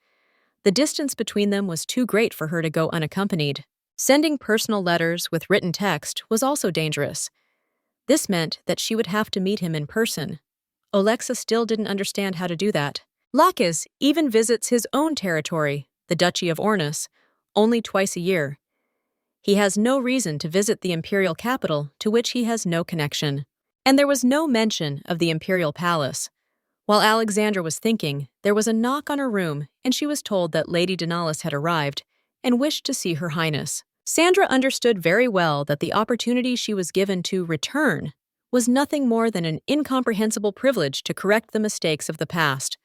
The distance between them was too great for her to go unaccompanied. Sending personal letters with written text was also dangerous. This meant that she would have to meet him in person. Olexa still didn't understand how to do that. Lacus even visits his own territory, the Duchy of Ornus, only twice a year. He has no reason to visit the imperial capital to which he has no connection. And there was no mention of the imperial palace. While Alexandra was thinking, there was a knock on her room and she was told that Lady Denalis had arrived and wished to see Her Highness. Sandra understood very well that the opportunity she was given to return was nothing more than an incomprehensible privilege to correct the mistakes of the past.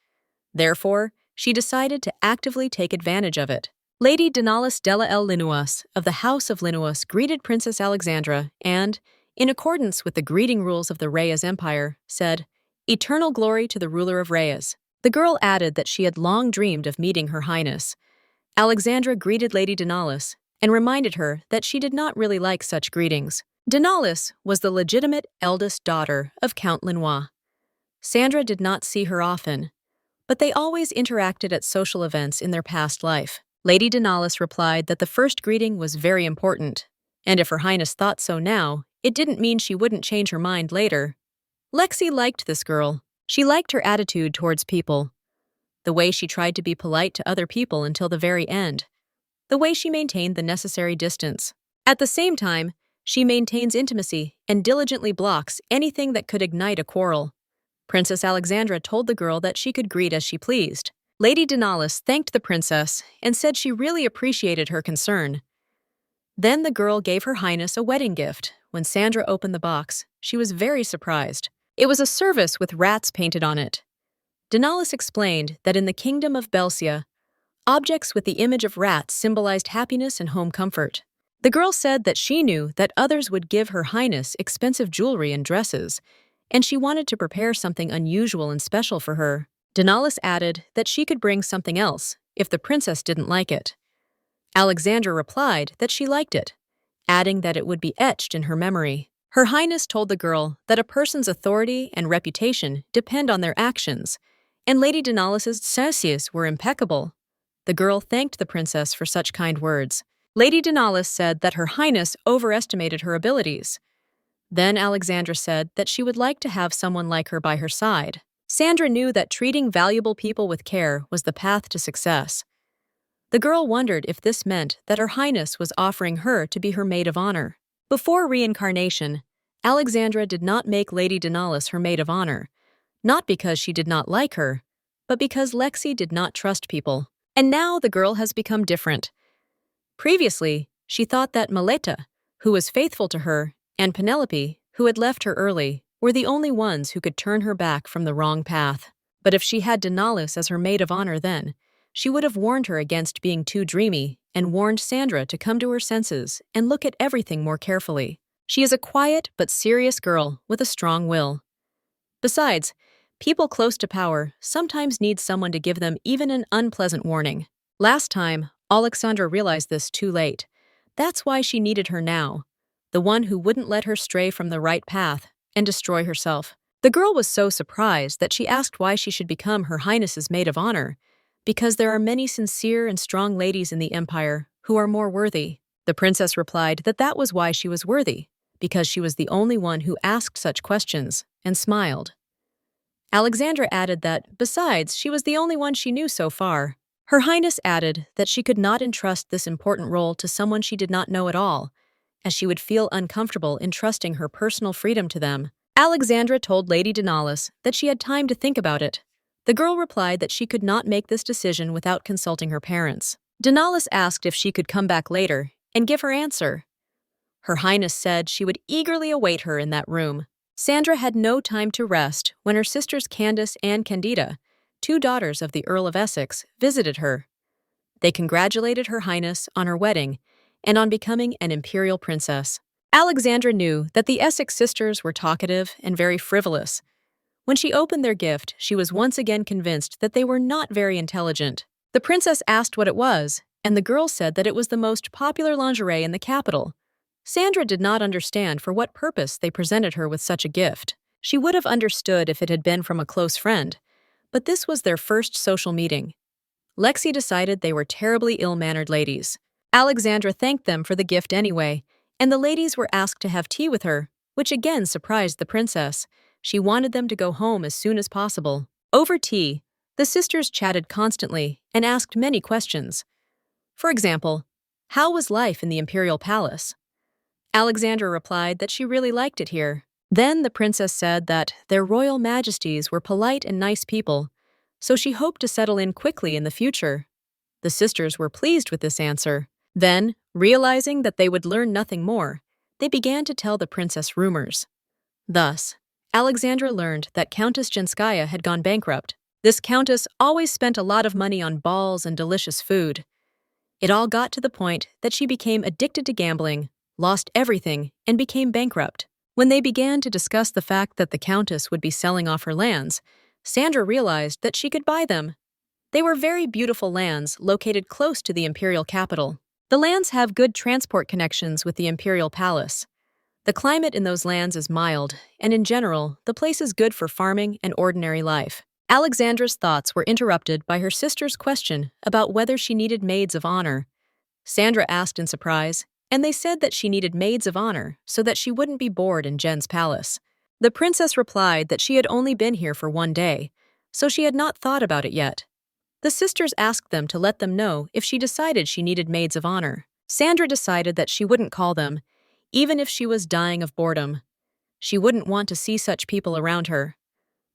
Therefore, she decided to actively take advantage of it. Lady Denalis Della El Linuas of the House of Linuas greeted Princess Alexandra and, in accordance with the greeting rules of the Reyes Empire, said, Eternal glory to the ruler of Reyes. The girl added that she had long dreamed of meeting Her Highness. Alexandra greeted Lady Denalis and reminded her that she did not really like such greetings. Denalis was the legitimate eldest daughter of Count Lenoir. Sandra did not see her often, but they always interacted at social events in their past life. Lady Denalis replied that the first greeting was very important, and if Her Highness thought so now, it didn't mean she wouldn't change her mind later. Lexi liked this girl. She liked her attitude towards people, the way she tried to be polite to other people until the very end, the way she maintained the necessary distance. At the same time, she maintains intimacy and diligently blocks anything that could ignite a quarrel. Princess Alexandra told the girl that she could greet as she pleased. Lady Denalis thanked the princess and said she really appreciated her concern. Then the girl gave Her Highness a wedding gift. When Sandra opened the box, she was very surprised. It was a service with rats painted on it. Denalis explained that in the kingdom of Belcia, objects with the image of rats symbolized happiness and home comfort. The girl said that she knew that others would give Her Highness expensive jewelry and dresses, and she wanted to prepare something unusual and special for her. Denalis added that she could bring something else if the princess didn't like it. Alexandra replied that she liked it, adding that it would be etched in her memory. Her Highness told the girl that a person's authority and reputation depend on their actions, and Lady Denalis's senses were impeccable. The girl thanked the princess for such kind words. Lady Denalis said that Her Highness overestimated her abilities. Then Alexandra said that she would like to have someone like her by her side. Sandra knew that treating valuable people with care was the path to success. The girl wondered if this meant that Her Highness was offering her to be her maid of honor. Before reincarnation, Alexandra did not make Lady Denalis her maid of honor, not because she did not like her, but because Lexi did not trust people. And now the girl has become different. Previously, she thought that Maleta, who was faithful to her, and Penelope, who had left her early, were the only ones who could turn her back from the wrong path. But if she had Denalis as her maid of honor then, she would have warned her against being too dreamy and warned Sandra to come to her senses and look at everything more carefully. She is a quiet but serious girl with a strong will. Besides, people close to power sometimes need someone to give them even an unpleasant warning. Last time, Alexandra realized this too late. That's why she needed her now, the one who wouldn't let her stray from the right path and destroy herself. The girl was so surprised that she asked why she should become Her Highness's maid of honor, because there are many sincere and strong ladies in the empire who are more worthy. The princess replied that that was why she was worthy, because she was the only one who asked such questions, and smiled. Alexandra added that, besides, she was the only one she knew so far. Her Highness added that she could not entrust this important role to someone she did not know at all, as she would feel uncomfortable entrusting her personal freedom to them. Alexandra told Lady Denalis that she had time to think about it. The girl replied that she could not make this decision without consulting her parents. Denalis asked if she could come back later and give her answer. Her Highness said she would eagerly await her in that room. Sandra had no time to rest when her sisters Candace and Candida, two daughters of the Earl of Essex, visited her. They congratulated Her Highness on her wedding and on becoming an imperial princess. Alexandra knew that the Essex sisters were talkative and very frivolous. When she opened their gift, she was once again convinced that they were not very intelligent. The princess asked what it was, and the girl said that it was the most popular lingerie in the capital. Sandra did not understand for what purpose they presented her with such a gift. She would have understood if it had been from a close friend, but this was their first social meeting. Lexi decided they were terribly ill-mannered ladies. Alexandra thanked them for the gift anyway, and the ladies were asked to have tea with her, which again surprised the princess. She wanted them to go home as soon as possible. Over tea, the sisters chatted constantly and asked many questions. For example, how was life in the imperial palace? Alexandra replied that she really liked it here. Then the princess said that their royal majesties were polite and nice people, so she hoped to settle in quickly in the future. The sisters were pleased with this answer. Then, realizing that they would learn nothing more, they began to tell the princess rumors. Thus, Alexandra learned that Countess Genskaya had gone bankrupt. This countess always spent a lot of money on balls and delicious food. It all got to the point that she became addicted to gambling, lost everything, and became bankrupt. When they began to discuss the fact that the Countess would be selling off her lands, Sandra realized that she could buy them. They were very beautiful lands located close to the imperial capital. The lands have good transport connections with the imperial palace. The climate in those lands is mild, and in general, the place is good for farming and ordinary life. Alexandra's thoughts were interrupted by her sister's question about whether she needed maids of honor. Sandra asked in surprise, and they said that she needed maids of honor so that she wouldn't be bored in Jen's palace. The princess replied that she had only been here for one day, so she had not thought about it yet. The sisters asked them to let them know if she decided she needed maids of honor. Sandra decided that she wouldn't call them, even if she was dying of boredom. She wouldn't want to see such people around her.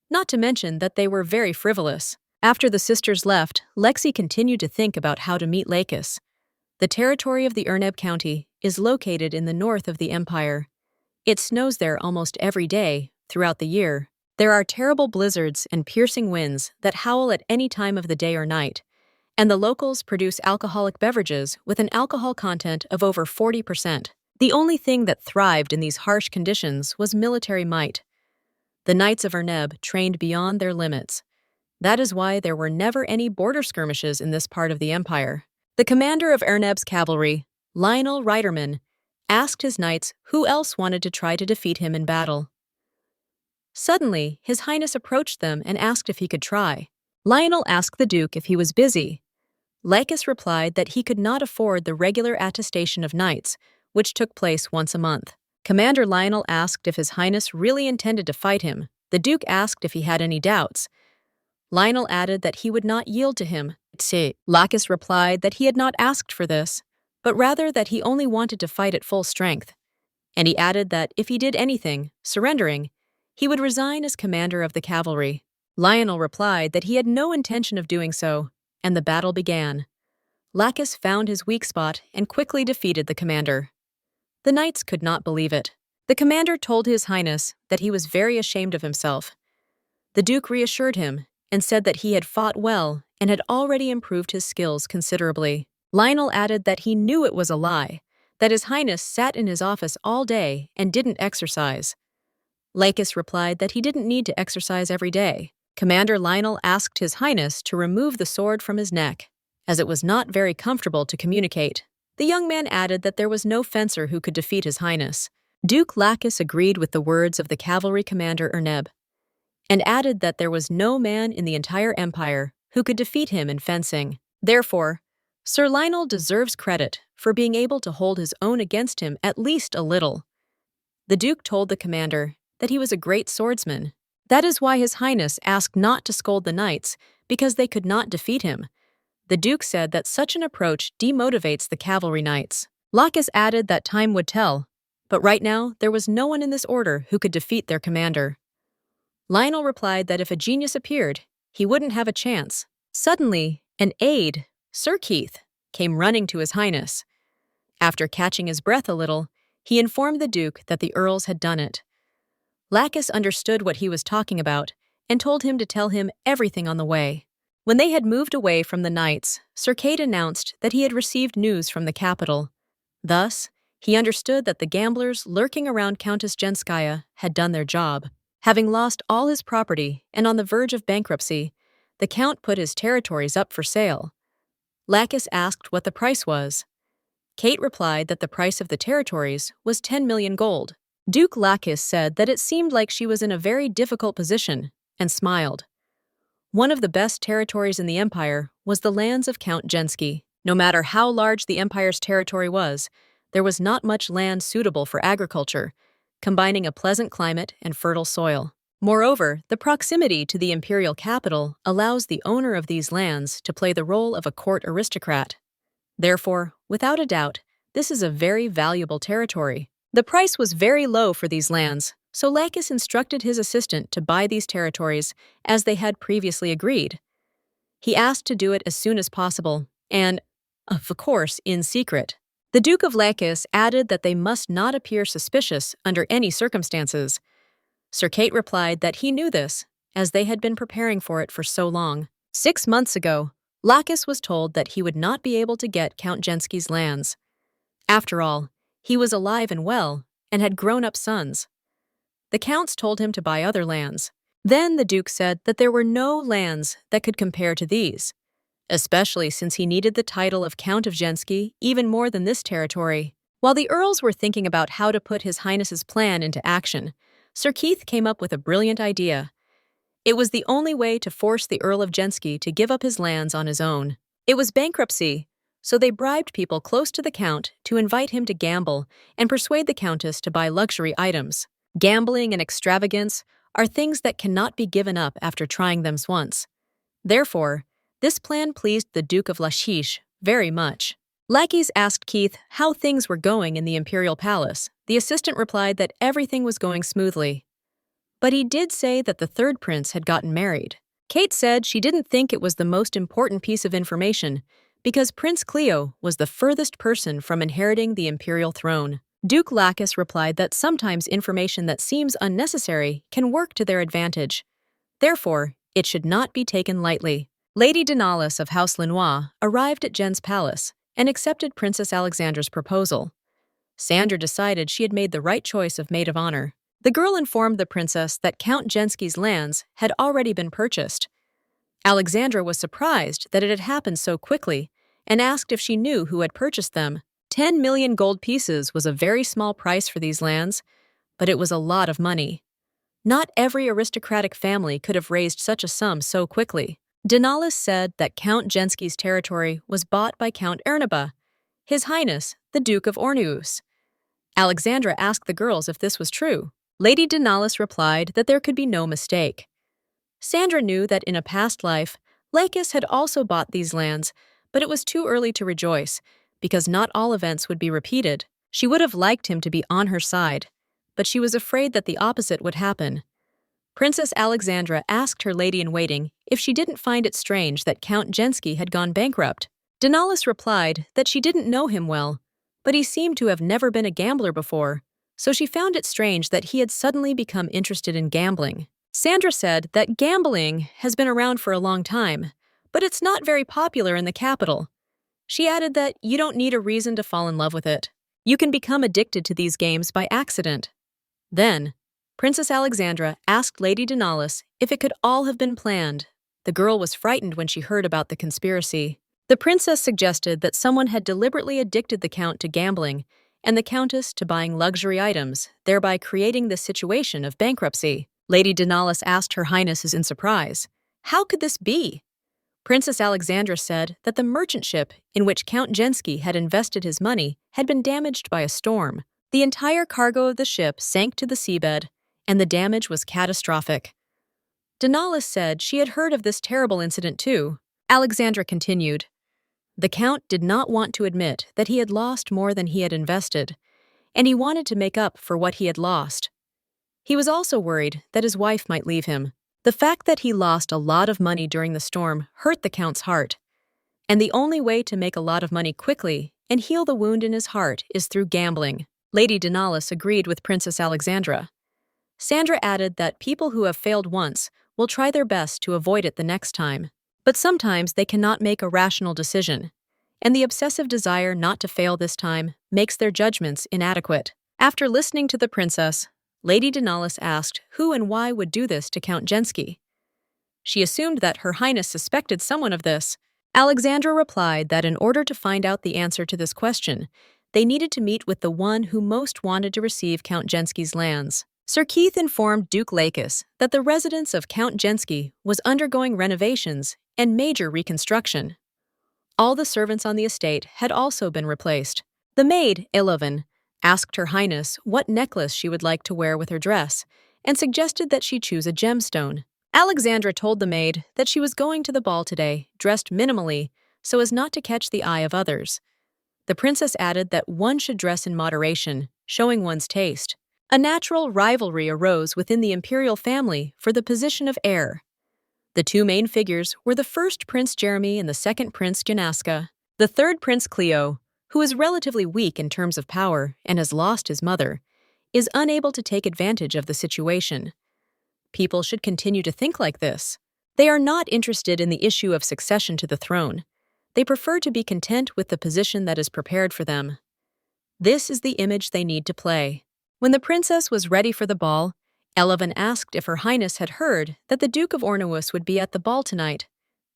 Not to mention that they were very frivolous. After the sisters left, Lexi continued to think about how to meet Lakis. The territory of the Erneb County is located in the north of the empire. It snows there almost every day throughout the year. There are terrible blizzards and piercing winds that howl at any time of the day or night, and the locals produce alcoholic beverages with an alcohol content of over 40%. The only thing that thrived in these harsh conditions was military might. The Knights of Erneb trained beyond their limits. That is why there were never any border skirmishes in this part of the empire. The commander of Erneb's cavalry, Lionel Reiterman, asked his knights who else wanted to try to defeat him in battle. Suddenly, His Highness approached them and asked if he could try. Lionel asked the Duke if he was busy. Lakis replied that he could not afford the regular attestation of knights, which took place once a month. Commander Lionel asked if His Highness really intended to fight him. The Duke asked if he had any doubts. Lionel added that he would not yield to him. Lakis replied that he had not asked for this, but rather that he only wanted to fight at full strength. And he added that if he did anything, surrendering, he would resign as commander of the cavalry. Lionel replied that he had no intention of doing so, and the battle began. Lakis found his weak spot and quickly defeated the commander. The knights could not believe it. The commander told His Highness that he was very ashamed of himself. The Duke reassured him and said that he had fought well and had already improved his skills considerably. Lionel added that he knew it was a lie, that His Highness sat in his office all day and didn't exercise. Lakis replied that he didn't need to exercise every day. Commander Lionel asked His Highness to remove the sword from his neck, as it was not very comfortable to communicate. The young man added that there was no fencer who could defeat His Highness. Duke Lakis agreed with the words of the cavalry commander Erneb, and added that there was no man in the entire empire who could defeat him in fencing. Therefore, Sir Lionel deserves credit for being able to hold his own against him at least a little. The Duke told the commander that he was a great swordsman. That is why His Highness asked not to scold the knights, because they could not defeat him. The Duke said that such an approach demotivates the cavalry knights. Lakis added that time would tell, but right now there was no one in this order who could defeat their commander. Lionel replied that if a genius appeared, he wouldn't have a chance. Suddenly, an aide, Sir Keith, came running to His Highness. After catching his breath a little, he informed the Duke that the earls had done it. Lakis understood what he was talking about and told him to tell him everything on the way. When they had moved away from the knights, Sir Kate announced that he had received news from the capital. Thus, he understood that the gamblers lurking around Countess Jenskaya had done their job. Having lost all his property and on the verge of bankruptcy, the Count put his territories up for sale. Lakis asked what the price was. Kate replied that the price of the territories was 10 million gold. Duke Lakis said that it seemed like she was in a very difficult position, and smiled. One of the best territories in the empire was the lands of Count Jensky. No matter how large the empire's territory was, there was not much land suitable for agriculture, combining a pleasant climate and fertile soil. Moreover, the proximity to the imperial capital allows the owner of these lands to play the role of a court aristocrat. Therefore, without a doubt, this is a very valuable territory. The price was very low for these lands, so Lakis instructed his assistant to buy these territories as they had previously agreed. He asked to do it as soon as possible, and, of course, in secret. The Duke of Lakis added that they must not appear suspicious under any circumstances. Sir Kate replied that he knew this, as they had been preparing for it for so long. 6 months ago, Lakis was told that he would not be able to get Count Jensky's lands. After all, he was alive and well, and had grown-up sons. The counts told him to buy other lands. Then the duke said that there were no lands that could compare to these, especially since he needed the title of Count of Gensky even more than this territory. While the earls were thinking about how to put His Highness's plan into action, Sir Keith came up with a brilliant idea. It was the only way to force the Earl of Gensky to give up his lands on his own. It was bankruptcy, so they bribed people close to the Count to invite him to gamble and persuade the Countess to buy luxury items. Gambling and extravagance are things that cannot be given up after trying them once. Therefore, this plan pleased the Duke of Lachish very much. Lackeys asked Keith how things were going in the imperial palace. The assistant replied that everything was going smoothly. But he did say that the third prince had gotten married. Kate said she didn't think it was the most important piece of information because Prince Cleo was the furthest person from inheriting the imperial throne. Duke Lacus replied that sometimes information that seems unnecessary can work to their advantage. Therefore, it should not be taken lightly. Lady Denalis of House Lenoir arrived at Jen's palace and accepted Princess Alexandra's proposal. Sandra decided she had made the right choice of maid of honor. The girl informed the princess that Count Gensky's lands had already been purchased. Alexandra was surprised that it had happened so quickly and asked if she knew who had purchased them. 10 million gold pieces was a very small price for these lands, but it was a lot of money. Not every aristocratic family could have raised such a sum so quickly. Denalis said that Count Gensky's territory was bought by Count Ernaba, His Highness, the Duke of Orneus. Alexandra asked the girls if this was true. Lady Denalis replied that there could be no mistake. Sandra knew that in a past life, Lacus had also bought these lands, but it was too early to rejoice, because not all events would be repeated. She would have liked him to be on her side, but she was afraid that the opposite would happen. Princess Alexandra asked her lady-in-waiting if she didn't find it strange that Count Gensky had gone bankrupt. Denalis replied that she didn't know him well, but he seemed to have never been a gambler before, so she found it strange that he had suddenly become interested in gambling. Sandra said that gambling has been around for a long time, but it's not very popular in the capital. She added that you don't need a reason to fall in love with it. You can become addicted to these games by accident. Then, Princess Alexandra asked Lady Denalis if it could all have been planned. The girl was frightened when she heard about the conspiracy. The princess suggested that someone had deliberately addicted the count to gambling and the countess to buying luxury items, thereby creating this situation of bankruptcy. Lady Denalis asked Her Highnesses in surprise, "How could this be?" Princess Alexandra said that the merchant ship in which Count Gensky had invested his money had been damaged by a storm. The entire cargo of the ship sank to the seabed, and the damage was catastrophic. Denalis said she had heard of this terrible incident too. Alexandra continued, "The Count did not want to admit that he had lost more than he had invested, and he wanted to make up for what he had lost. He was also worried that his wife might leave him. The fact that he lost a lot of money during the storm hurt the Count's heart, and the only way to make a lot of money quickly and heal the wound in his heart is through gambling." Lady Denalis agreed with Princess Alexandra. Sandra added that people who have failed once will try their best to avoid it the next time. But sometimes they cannot make a rational decision, and the obsessive desire not to fail this time makes their judgments inadequate. After listening to the princess, Lady Denalis asked who and why would do this to Count Gensky. She assumed that Her Highness suspected someone of this. Alexandra replied that in order to find out the answer to this question, they needed to meet with the one who most wanted to receive Count Gensky's lands. Sir Keith informed Duke Lacus that the residence of Count Gensky was undergoing renovations and major reconstruction. All the servants on the estate had also been replaced. The maid, Elovan, asked Her Highness what necklace she would like to wear with her dress and suggested that she choose a gemstone. Alexandra told the maid that she was going to the ball today, dressed minimally, so as not to catch the eye of others. The princess added that one should dress in moderation, showing one's taste. A natural rivalry arose within the imperial family for the position of heir. The two main figures were the first Prince Jeremy and the second Prince Janaska. The third Prince Cleo, who is relatively weak in terms of power and has lost his mother, is unable to take advantage of the situation. People should continue to think like this. They are not interested in the issue of succession to the throne. They prefer to be content with the position that is prepared for them. This is the image they need to play. When the princess was ready for the ball, Eleven asked if Her Highness had heard that the Duke of Ornois would be at the ball tonight.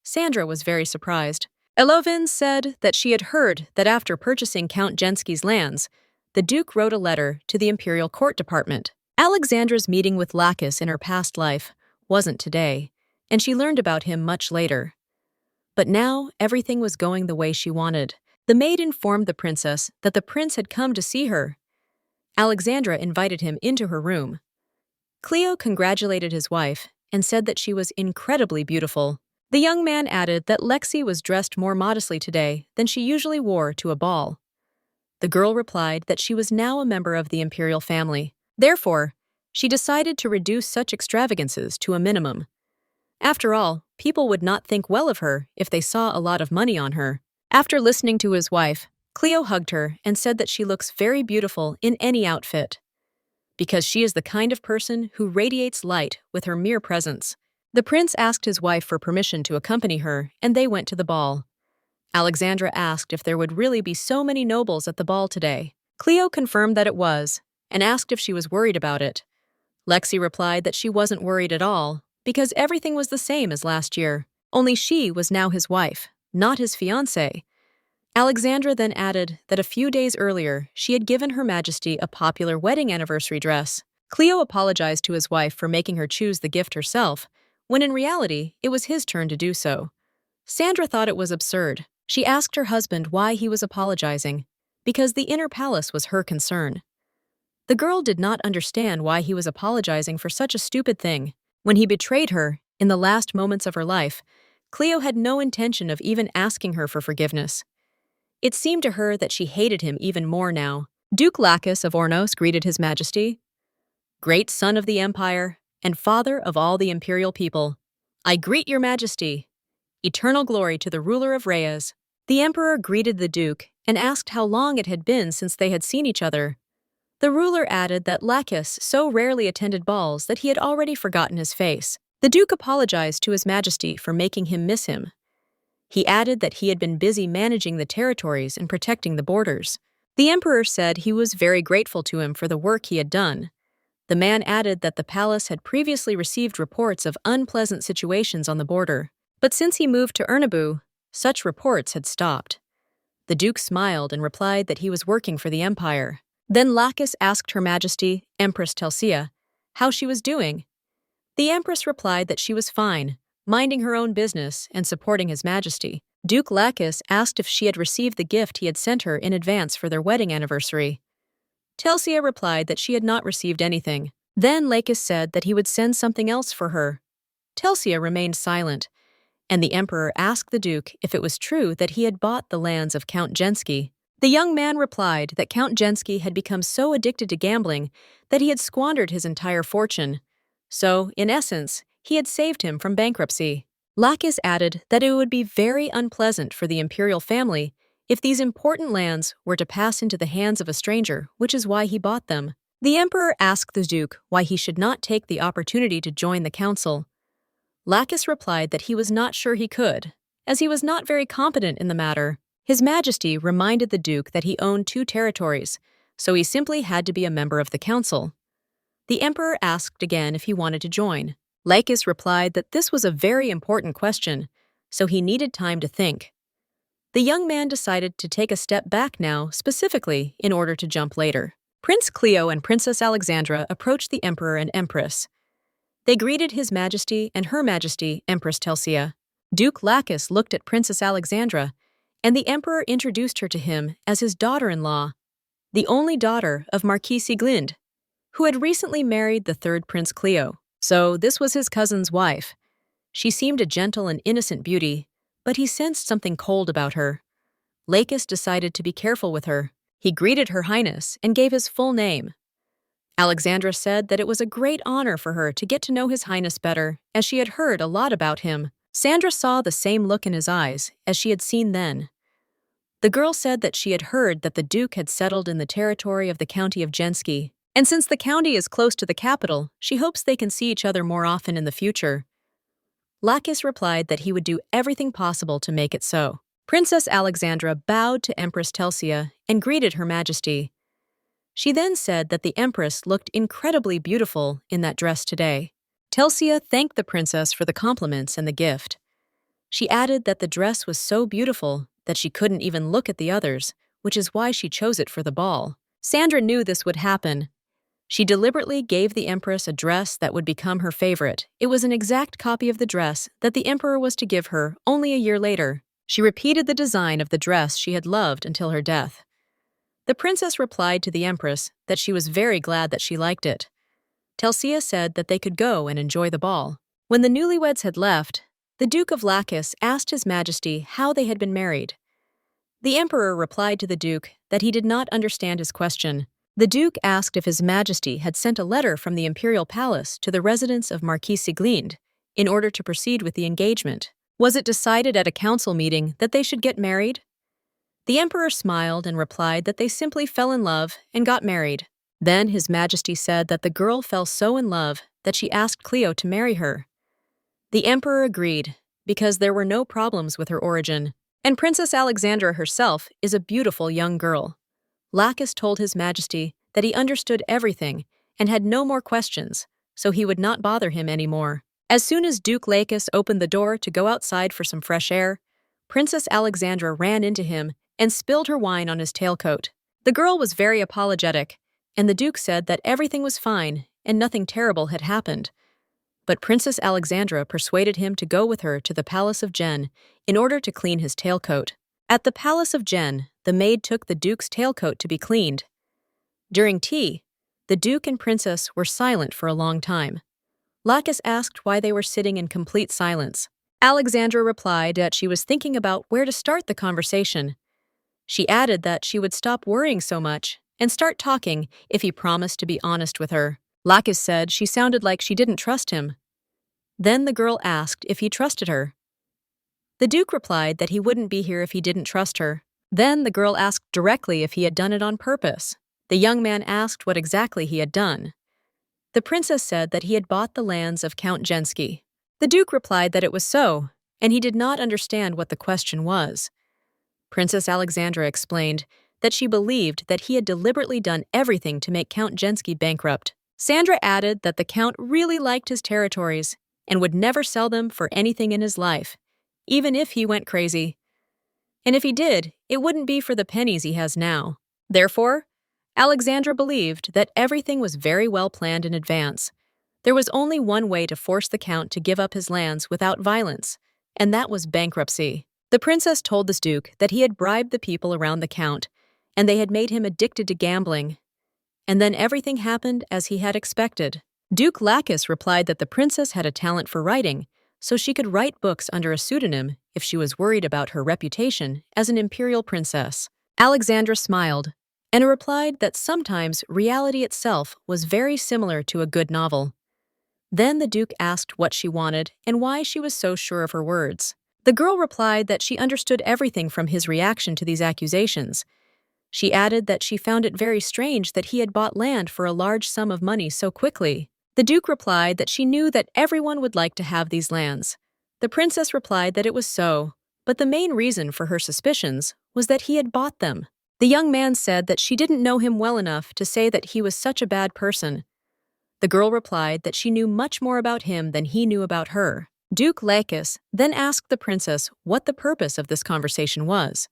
Sandra was very surprised. Elovin said that she had heard that after purchasing Count Jensky's lands, the Duke wrote a letter to the Imperial Court Department. Alexandra's meeting with Lacus in her past life wasn't today, and she learned about him much later. But now everything was going the way she wanted. The maid informed the princess that the prince had come to see her. Alexandra invited him into her room. Cleo congratulated his wife and said that she was incredibly beautiful. The young man added that Lexi was dressed more modestly today than she usually wore to a ball. The girl replied that she was now a member of the imperial family. Therefore, she decided to reduce such extravagances to a minimum. After all, people would not think well of her if they saw a lot of money on her. After listening to his wife, Cleo hugged her and said that she looks very beautiful in any outfit, because she is the kind of person who radiates light with her mere presence. The prince asked his wife for permission to accompany her, and they went to the ball. Alexandra asked if there would really be so many nobles at the ball today. Cleo confirmed that it was, and asked if she was worried about it. Lexi replied that she wasn't worried at all, because everything was the same as last year. Only she was now his wife, not his fiancée. Alexandra then added that a few days earlier she had given Her Majesty a popular wedding anniversary dress. Cleo apologized to his wife for making her choose the gift herself, when in reality it was his turn to do so. Sandra thought it was absurd. She asked her husband why he was apologizing, because the inner palace was her concern. The girl did not understand why he was apologizing for such a stupid thing. When he betrayed her, in the last moments of her life, Cleo had no intention of even asking her for forgiveness. It seemed to her that she hated him even more now. Duke Lacus of Ornos greeted His Majesty. Great son of the Empire, and father of all the imperial people, I greet your Majesty. Eternal glory to the ruler of Reyes. The emperor greeted the duke and asked how long it had been since they had seen each other. The ruler added that Lacus so rarely attended balls that he had already forgotten his face. The duke apologized to His Majesty for making him miss him. He added that he had been busy managing the territories and protecting the borders. The emperor said he was very grateful to him for the work he had done. The man added that the palace had previously received reports of unpleasant situations on the border, but since he moved to Ernebu, such reports had stopped. The duke smiled and replied that he was working for the empire. Then Lacus asked Her Majesty, Empress Telsia, how she was doing. The empress replied that she was fine, minding her own business and supporting His Majesty. Duke Lacus asked if she had received the gift he had sent her in advance for their wedding anniversary. Telsia replied that she had not received anything. Then Lacus said that he would send something else for her. Telsia remained silent, and the emperor asked the duke if it was true that he had bought the lands of Count Jensky. The young man replied that Count Jensky had become so addicted to gambling that he had squandered his entire fortune. So, in essence, he had saved him from bankruptcy. Lacus added that it would be very unpleasant for the imperial family if these important lands were to pass into the hands of a stranger, which is why he bought them. The emperor asked the duke why he should not take the opportunity to join the council. Lacus replied that he was not sure he could, as he was not very competent in the matter. His Majesty reminded the duke that he owned 2 territories, so he simply had to be a member of the council. The emperor asked again if he wanted to join. Lacus replied that this was a very important question, so he needed time to think. The young man decided to take a step back now, specifically in order to jump later. Prince Cleo and Princess Alexandra approached the emperor and empress. They greeted His Majesty and Her Majesty, Empress Telsia. Duke Lacus looked at Princess Alexandra, and the emperor introduced her to him as his daughter-in-law, the only daughter of Marquis Sieglind, who had recently married the 3rd Prince Cleo. So this was his cousin's wife. She seemed a gentle and innocent beauty, but he sensed something cold about her. Lacus decided to be careful with her. He greeted Her Highness and gave his full name. Alexandra said that it was a great honor for her to get to know His Highness better, as she had heard a lot about him. Sandra saw the same look in his eyes as she had seen then. The girl said that she had heard that the Duke had settled in the territory of the county of Jensky, and since the county is close to the capital, she hopes they can see each other more often in the future. Lacus replied that he would do everything possible to make it so. Princess Alexandra bowed to Empress Telsia and greeted Her Majesty. She then said that the empress looked incredibly beautiful in that dress today. Telsia thanked the princess for the compliments and the gift. She added that the dress was so beautiful that she couldn't even look at the others, which is why she chose it for the ball. Sandra knew this would happen. She deliberately gave the empress a dress that would become her favorite. It was an exact copy of the dress that the emperor was to give her only a year later. She repeated the design of the dress she had loved until her death. The princess replied to the empress that she was very glad that she liked it. Telsia said that they could go and enjoy the ball. When the newlyweds had left, the Duke of Lacus asked His Majesty how they had been married. The emperor replied to the duke that he did not understand his question. The duke asked if His Majesty had sent a letter from the imperial palace to the residence of Marquis Sieglind in order to proceed with the engagement. Was it decided at a council meeting that they should get married? The emperor smiled and replied that they simply fell in love and got married. Then His Majesty said that the girl fell so in love that she asked Cleo to marry her. The emperor agreed, because there were no problems with her origin, and Princess Alexandra herself is a beautiful young girl. Lacus told His Majesty that he understood everything and had no more questions, so he would not bother him anymore. As soon as Duke Lacus opened the door to go outside for some fresh air, Princess Alexandra ran into him and spilled her wine on his tailcoat. The girl was very apologetic, and the Duke said that everything was fine and nothing terrible had happened. But Princess Alexandra persuaded him to go with her to the Palace of Jen in order to clean his tailcoat. At the Palace of Jen, the maid took the Duke's tailcoat to be cleaned. During tea, the Duke and Princess were silent for a long time. Lacus asked why they were sitting in complete silence. Alexandra replied that she was thinking about where to start the conversation. She added that she would stop worrying so much and start talking if he promised to be honest with her. Lacus said she sounded like she didn't trust him. Then the girl asked if he trusted her. The Duke replied that he wouldn't be here if he didn't trust her. Then the girl asked directly if he had done it on purpose. The young man asked what exactly he had done. The princess said that he had bought the lands of Count Jensky. The Duke replied that it was so, and he did not understand what the question was. Princess Alexandra explained that she believed that he had deliberately done everything to make Count Jensky bankrupt. Sandra added that the Count really liked his territories and would never sell them for anything in his life, even if he went crazy. And if he did, it wouldn't be for the pennies he has now. Therefore, Alexandra believed that everything was very well planned in advance. There was only one way to force the Count to give up his lands without violence, and that was bankruptcy. The princess told the Duke that he had bribed the people around the Count, and they had made him addicted to gambling. And then everything happened as he had expected. Duke Lacus replied that the princess had a talent for writing, so she could write books under a pseudonym if she was worried about her reputation as an imperial princess. Alexandra smiled and replied that sometimes reality itself was very similar to a good novel. Then the Duke asked what she wanted and why she was so sure of her words. The girl replied that she understood everything from his reaction to these accusations. She added that she found it very strange that he had bought land for a large sum of money so quickly. The Duke replied that she knew that everyone would like to have these lands. The princess replied that it was so, but the main reason for her suspicions was that he had bought them. The young man said that she didn't know him well enough to say that he was such a bad person. The girl replied that she knew much more about him than he knew about her. Duke Lacus then asked the princess what the purpose of this conversation was.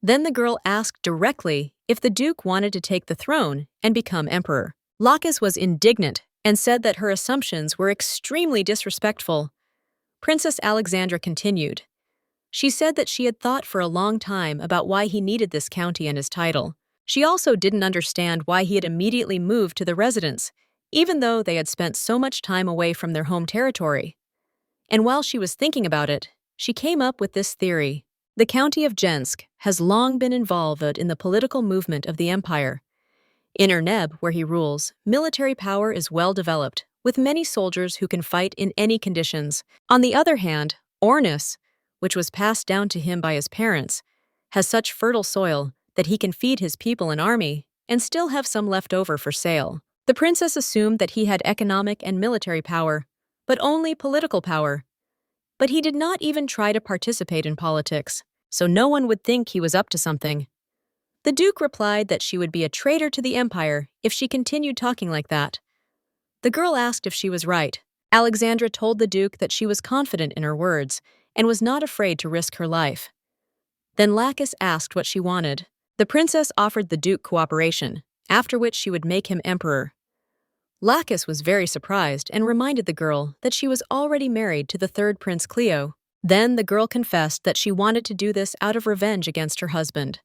Then the girl asked directly if the Duke wanted to take the throne and become emperor. Lacus was indignant and said that her assumptions were extremely disrespectful. Princess Alexandra continued. She said that she had thought for a long time about why he needed this county and his title. She also didn't understand why he had immediately moved to the residence, even though they had spent so much time away from their home territory. And while she was thinking about it, she came up with this theory. The county of Jensk has long been involved in the political movement of the empire. In Erneb, where he rules, military power is well developed, with many soldiers who can fight in any conditions. On the other hand, Ornis, which was passed down to him by his parents, has such fertile soil that he can feed his people an army and still have some left over for sale. The princess assumed that he had economic and military power, but only political power. But he did not even try to participate in politics, so no one would think he was up to something. The Duke replied that she would be a traitor to the empire if she continued talking like that. The girl asked if she was right. Alexandra told the Duke that she was confident in her words and was not afraid to risk her life. Then Lacus asked what she wanted. The princess offered the Duke cooperation, after which she would make him emperor. Lacus was very surprised and reminded the girl that she was already married to the third Prince Cleo. Then the girl confessed that she wanted to do this out of revenge against her husband.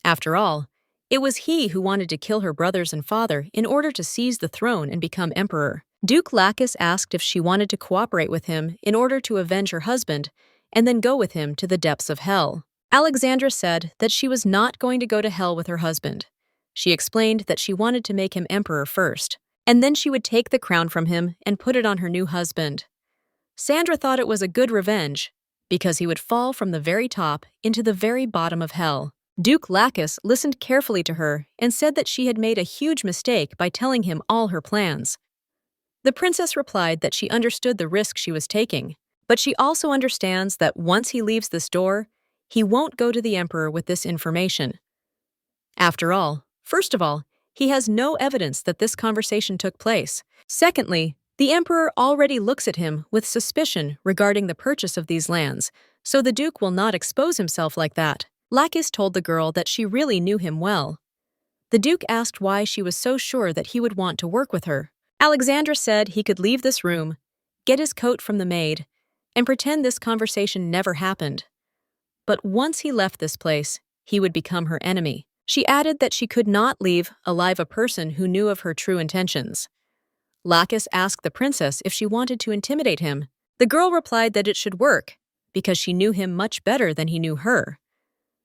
After all, it was he who wanted to kill her brothers and father in order to seize the throne and become emperor. Duke Lacus asked if she wanted to cooperate with him in order to avenge her husband and then go with him to the depths of hell. Alexandra said that she was not going to go to hell with her husband. She explained that she wanted to make him emperor first, and then she would take the crown from him and put it on her new husband. Sandra thought it was a good revenge, because he would fall from the very top into the very bottom of hell. Duke Lacus listened carefully to her and said that she had made a huge mistake by telling him all her plans. The princess replied that she understood the risk she was taking, but she also understands that once he leaves this door, he won't go to the emperor with this information. After all, first of all, he has no evidence that this conversation took place. Secondly, the emperor already looks at him with suspicion regarding the purchase of these lands, so the Duke will not expose himself like that. Lacus told the girl that she really knew him well. The Duke asked why she was so sure that he would want to work with her. Alexandra said he could leave this room, get his coat from the maid, and pretend this conversation never happened. But once he left this place, he would become her enemy. She added that she could not leave alive a person who knew of her true intentions. Lacus asked the princess if she wanted to intimidate him. The girl replied that it should work, because she knew him much better than he knew her.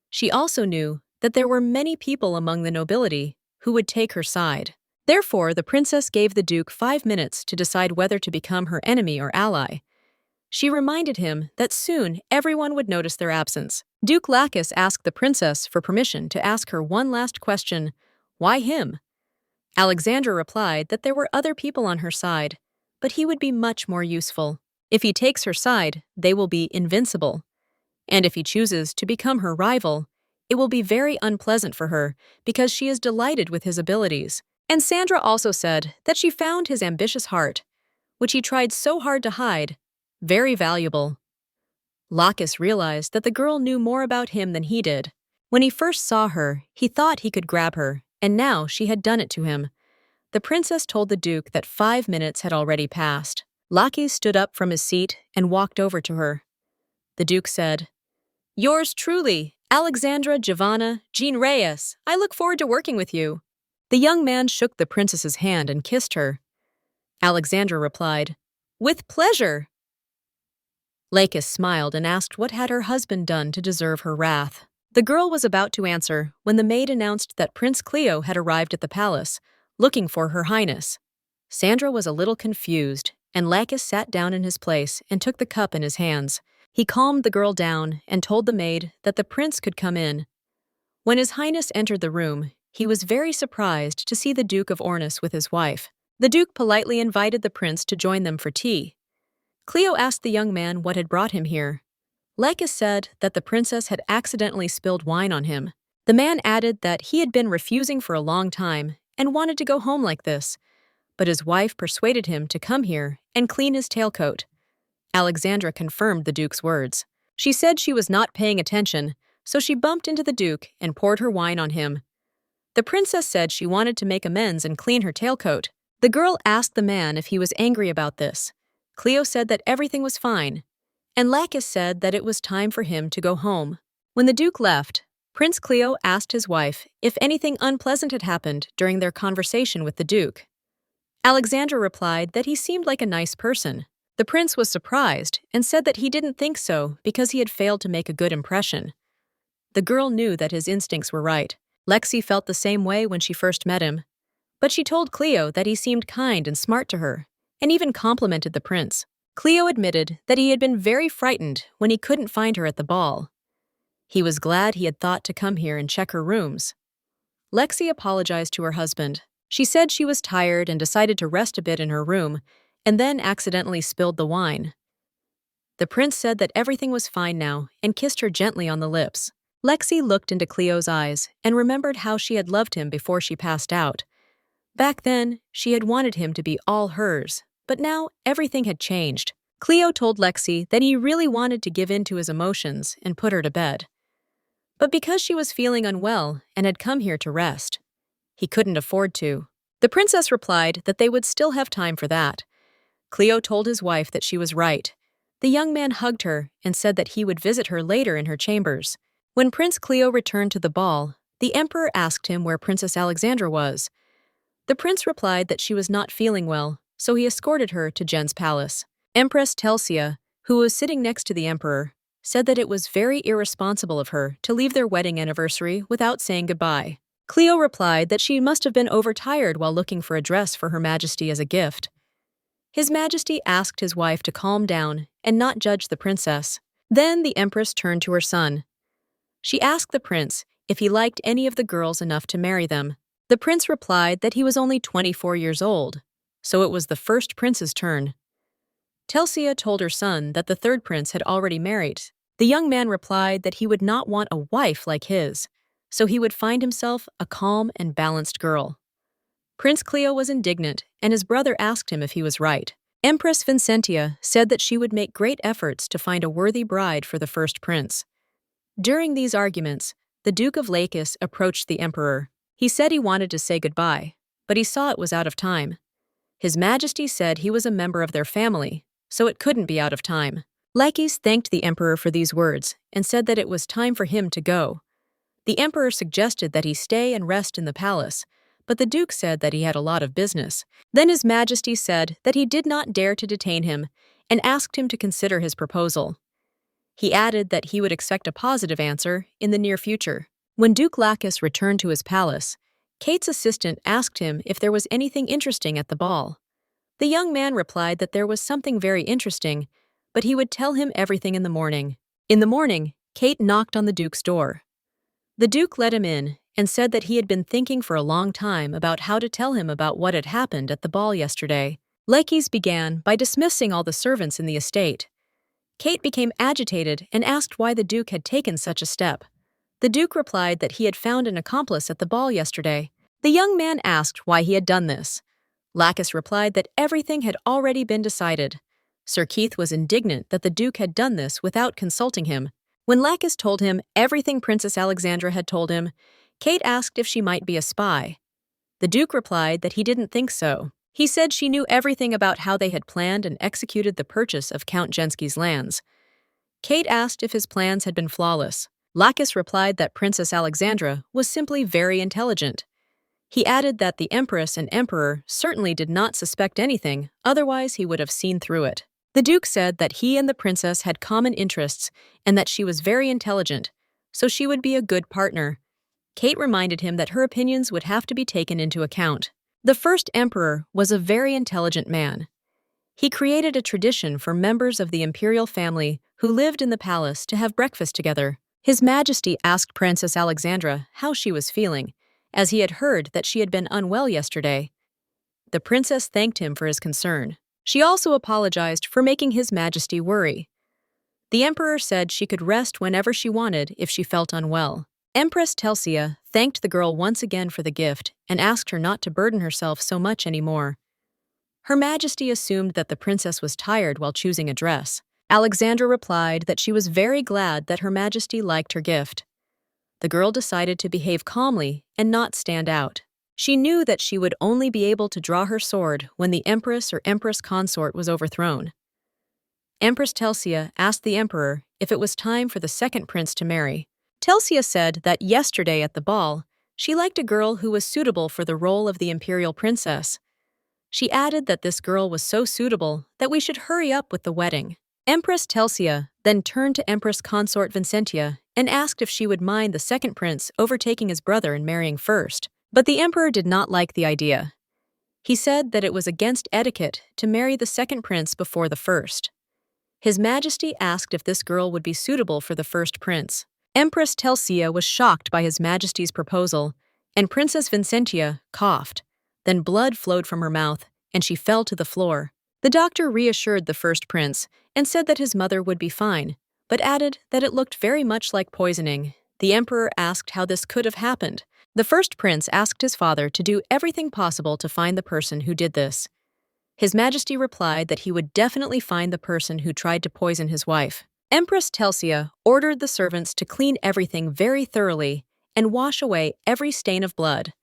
She also knew that there were many people among the nobility who would take her side. Therefore, the princess gave the Duke 5 minutes to decide whether to become her enemy or ally. She reminded him that soon everyone would notice their absence. Duke Lacus asked the princess for permission to ask her one last question: why him? Alexandra replied that there were other people on her side, but he would be much more useful. If he takes her side, they will be invincible. And if he chooses to become her rival, it will be very unpleasant for her because she is delighted with his abilities. And Sandra also said that she found his ambitious heart, which he tried so hard to hide, very valuable. Lacus realized that the girl knew more about him than he did. When he first saw her, he thought he could grab her, and now she had done it to him. The princess told the Duke that 5 minutes had already passed. Lacus stood up from his seat and walked over to her. The Duke said, "Yours truly, Alexandra Giovanna Jean Reyes. I look forward to working with you." The young man shook the princess's hand and kissed her. Alexandra replied, "With pleasure." Lacus smiled and asked what had her husband done to deserve her wrath. The girl was about to answer when the maid announced that Prince Cleo had arrived at the palace, looking for Her Highness. Sandra was a little confused, and Lacus sat down in his place and took the cup in his hands. He calmed the girl down and told the maid that the prince could come in. When His Highness entered the room, he was very surprised to see the Duke of Ornis with his wife. The Duke politely invited the prince to join them for tea. Cleo asked the young man what had brought him here. Lacus said that the princess had accidentally spilled wine on him. The man added that he had been refusing for a long time and wanted to go home like this, but his wife persuaded him to come here and clean his tailcoat. Alexandra confirmed the Duke's words. She said she was not paying attention, so she bumped into the Duke and poured her wine on him. The princess said she wanted to make amends and clean her tailcoat. The girl asked the man if he was angry about this. Cleo said that everything was fine, and Lacus said that it was time for him to go home. When the Duke left, Prince Cleo asked his wife if anything unpleasant had happened during their conversation with the Duke. Alexandra replied that he seemed like a nice person. The prince was surprised and said that he didn't think so because he had failed to make a good impression. The girl knew that his instincts were right. Lexi felt the same way when she first met him, but she told Cleo that he seemed kind and smart to her, and even complimented the prince. Cleo admitted that he had been very frightened when he couldn't find her at the ball. He was glad he had thought to come here and check her rooms. Lexi apologized to her husband. She said she was tired and decided to rest a bit in her room, and then accidentally spilled the wine. The prince said that everything was fine now and kissed her gently on the lips. Lexi looked into Cleo's eyes and remembered how she had loved him before she passed out. Back then, she had wanted him to be all hers, but now everything had changed. Cleo told Lexi that he really wanted to give in to his emotions and put her to bed. But because she was feeling unwell and had come here to rest, he couldn't afford to. The princess replied that they would still have time for that. Cleo told his wife that she was right. The young man hugged her and said that he would visit her later in her chambers. When Prince Cleo returned to the ball, the emperor asked him where Princess Alexandra was. The prince replied that she was not feeling well, so he escorted her to Jen's palace. Empress Telsia, who was sitting next to the emperor, said that it was very irresponsible of her to leave their wedding anniversary without saying goodbye. Cleo replied that she must have been overtired while looking for a dress for Her Majesty as a gift. His Majesty asked his wife to calm down and not judge the princess. Then the empress turned to her son. She asked the prince if he liked any of the girls enough to marry them. The prince replied that he was only 24 years old, so it was the first prince's turn. Telsia told her son that the third prince had already married. The young man replied that he would not want a wife like his, so he would find himself a calm and balanced girl. Prince Cleo was indignant, and his brother asked him if he was right. Empress Vincentia said that she would make great efforts to find a worthy bride for the first prince. During these arguments, the Duke of Lakis approached the emperor. He said he wanted to say goodbye, but he saw it was out of time. His Majesty said he was a member of their family, so it couldn't be out of time. Lakis thanked the emperor for these words and said that it was time for him to go. The emperor suggested that he stay and rest in the palace, but the duke said that he had a lot of business. Then His Majesty said that he did not dare to detain him and asked him to consider his proposal. He added that he would expect a positive answer in the near future. When Duke Lakis returned to his palace, Kate's assistant asked him if there was anything interesting at the ball. The young man replied that there was something very interesting, but he would tell him everything in the morning. In the morning, Kate knocked on the duke's door. The duke let him in and said that he had been thinking for a long time about how to tell him about what had happened at the ball yesterday. Lakis began by dismissing all the servants in the estate. Kate became agitated and asked why the duke had taken such a step. The duke replied that he had found an accomplice at the ball yesterday. The young man asked why he had done this. Lakis replied that everything had already been decided. Sir Keith was indignant that the duke had done this without consulting him. When Lakis told him everything Princess Alexandra had told him, Kate asked if she might be a spy. The duke replied that he didn't think so. He said she knew everything about how they had planned and executed the purchase of Count Jensky's lands. Kate asked if his plans had been flawless. Lakis replied that Princess Alexandra was simply very intelligent. He added that the Empress and Emperor certainly did not suspect anything, otherwise he would have seen through it. The Duke said that he and the princess had common interests and that she was very intelligent, so she would be a good partner. Kate reminded him that her opinions would have to be taken into account. The first emperor was a very intelligent man. He created a tradition for members of the imperial family who lived in the palace to have breakfast together. His Majesty asked Princess Alexandra how she was feeling, as he had heard that she had been unwell yesterday. The princess thanked him for his concern. She also apologized for making His Majesty worry. The emperor said she could rest whenever she wanted if she felt unwell. Empress Telsia thanked the girl once again for the gift and asked her not to burden herself so much anymore. Her Majesty assumed that the princess was tired while choosing a dress. Alexandra replied that she was very glad that Her Majesty liked her gift. The girl decided to behave calmly and not stand out. She knew that she would only be able to draw her sword when the empress or empress consort was overthrown. Empress Telsia asked the emperor if it was time for the second prince to marry. Telsia said that yesterday at the ball, she liked a girl who was suitable for the role of the imperial princess. She added that this girl was so suitable that we should hurry up with the wedding. Empress Telsia then turned to Empress Consort Vincentia and asked if she would mind the second prince overtaking his brother and marrying first. But the emperor did not like the idea. He said that it was against etiquette to marry the second prince before the first. His Majesty asked if this girl would be suitable for the first prince. Empress Telsia was shocked by His Majesty's proposal, and Princess Vincentia coughed. Then blood flowed from her mouth, and she fell to the floor. The doctor reassured the first prince and said that his mother would be fine, but added that it looked very much like poisoning. The emperor asked how this could have happened. The first prince asked his father to do everything possible to find the person who did this. His Majesty replied that he would definitely find the person who tried to poison his wife. Empress Telsia ordered the servants to clean everything very thoroughly and wash away every stain of blood.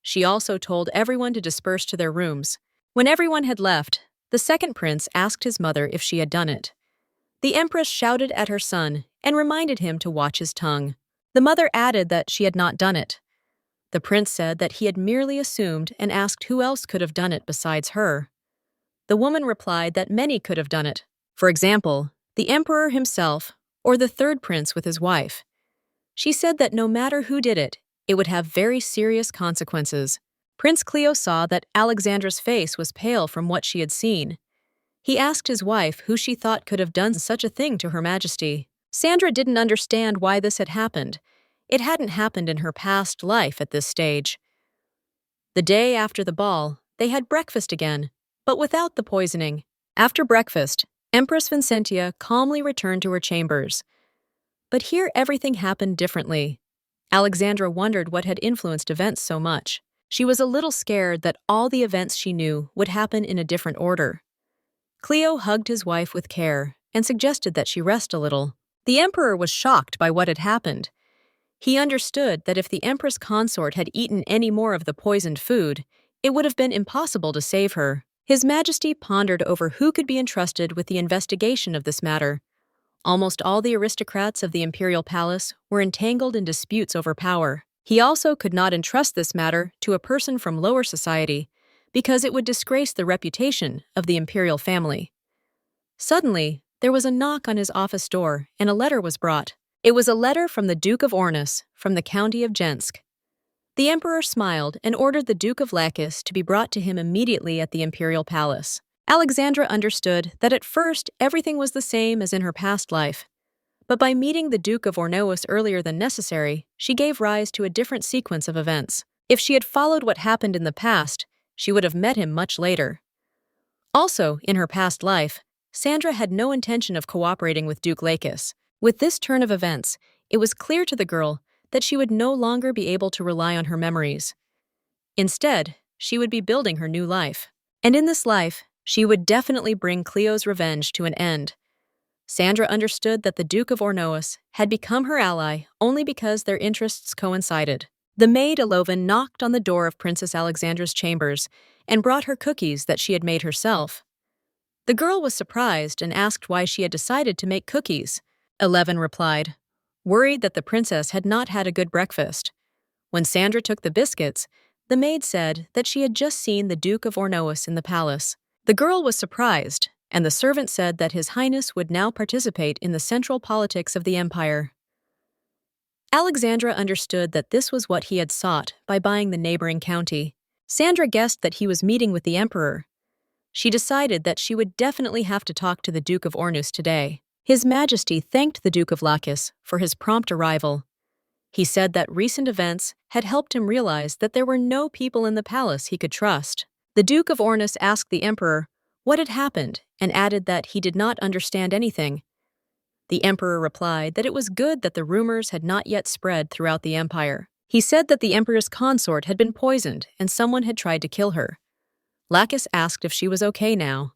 She also told everyone to disperse to their rooms. When everyone had left, the second prince asked his mother if she had done it. The empress shouted at her son and reminded him to watch his tongue. The mother added that she had not done it. The prince said that he had merely assumed and asked who else could have done it besides her. The woman replied that many could have done it. For example, the emperor himself or the third prince with his wife. She said that no matter who did it, it would have very serious consequences. Prince Cleo saw that Alexandra's face was pale from what she had seen. He asked his wife who she thought could have done such a thing to Her Majesty. Sandra didn't understand why this had happened. It hadn't happened in her past life at this stage. The day after the ball, they had breakfast again, but without the poisoning. After breakfast, Empress Vincentia calmly returned to her chambers. But here everything happened differently. Alexandra wondered what had influenced events so much. She was a little scared that all the events she knew would happen in a different order. Cleo hugged his wife with care and suggested that she rest a little. The emperor was shocked by what had happened. He understood that if the empress consort had eaten any more of the poisoned food, it would have been impossible to save her. His Majesty pondered over who could be entrusted with the investigation of this matter. Almost all the aristocrats of the imperial palace were entangled in disputes over power. He also could not entrust this matter to a person from lower society, because it would disgrace the reputation of the imperial family. Suddenly, there was a knock on his office door, and a letter was brought. It was a letter from the Duke of Ornus, from the county of Jensk. The emperor smiled and ordered the Duke of Lachis to be brought to him immediately at the imperial palace. Alexandra understood that at first everything was the same as in her past life. But by meeting the Duke of Ornois earlier than necessary, she gave rise to a different sequence of events. If she had followed what happened in the past, she would have met him much later. Also, in her past life, Sandra had no intention of cooperating with Duke Lachis. With this turn of events, it was clear to the girl that she would no longer be able to rely on her memories. Instead, she would be building her new life. And in this life, she would definitely bring Cleo's revenge to an end. Sandra understood that the Duke of Ornois had become her ally only because their interests coincided. The maid Elovan knocked on the door of Princess Alexandra's chambers and brought her cookies that she had made herself. The girl was surprised and asked why she had decided to make cookies. Eleven replied, worried that the princess had not had a good breakfast. When Sandra took the biscuits, the maid said that she had just seen the Duke of Ornois in the palace. The girl was surprised, and the servant said that His Highness would now participate in the central politics of the empire. Alexandra understood that this was what he had sought by buying the neighboring county. Sandra guessed that he was meeting with the emperor. She decided that she would definitely have to talk to the Duke of Ornus today. His Majesty thanked the Duke of Lachis for his prompt arrival. He said that recent events had helped him realize that there were no people in the palace he could trust. The Duke of Ornus asked the emperor what had happened and added that he did not understand anything. The emperor replied that it was good that the rumors had not yet spread throughout the empire. He said that the empress consort had been poisoned and someone had tried to kill her. Lachis asked if she was okay now.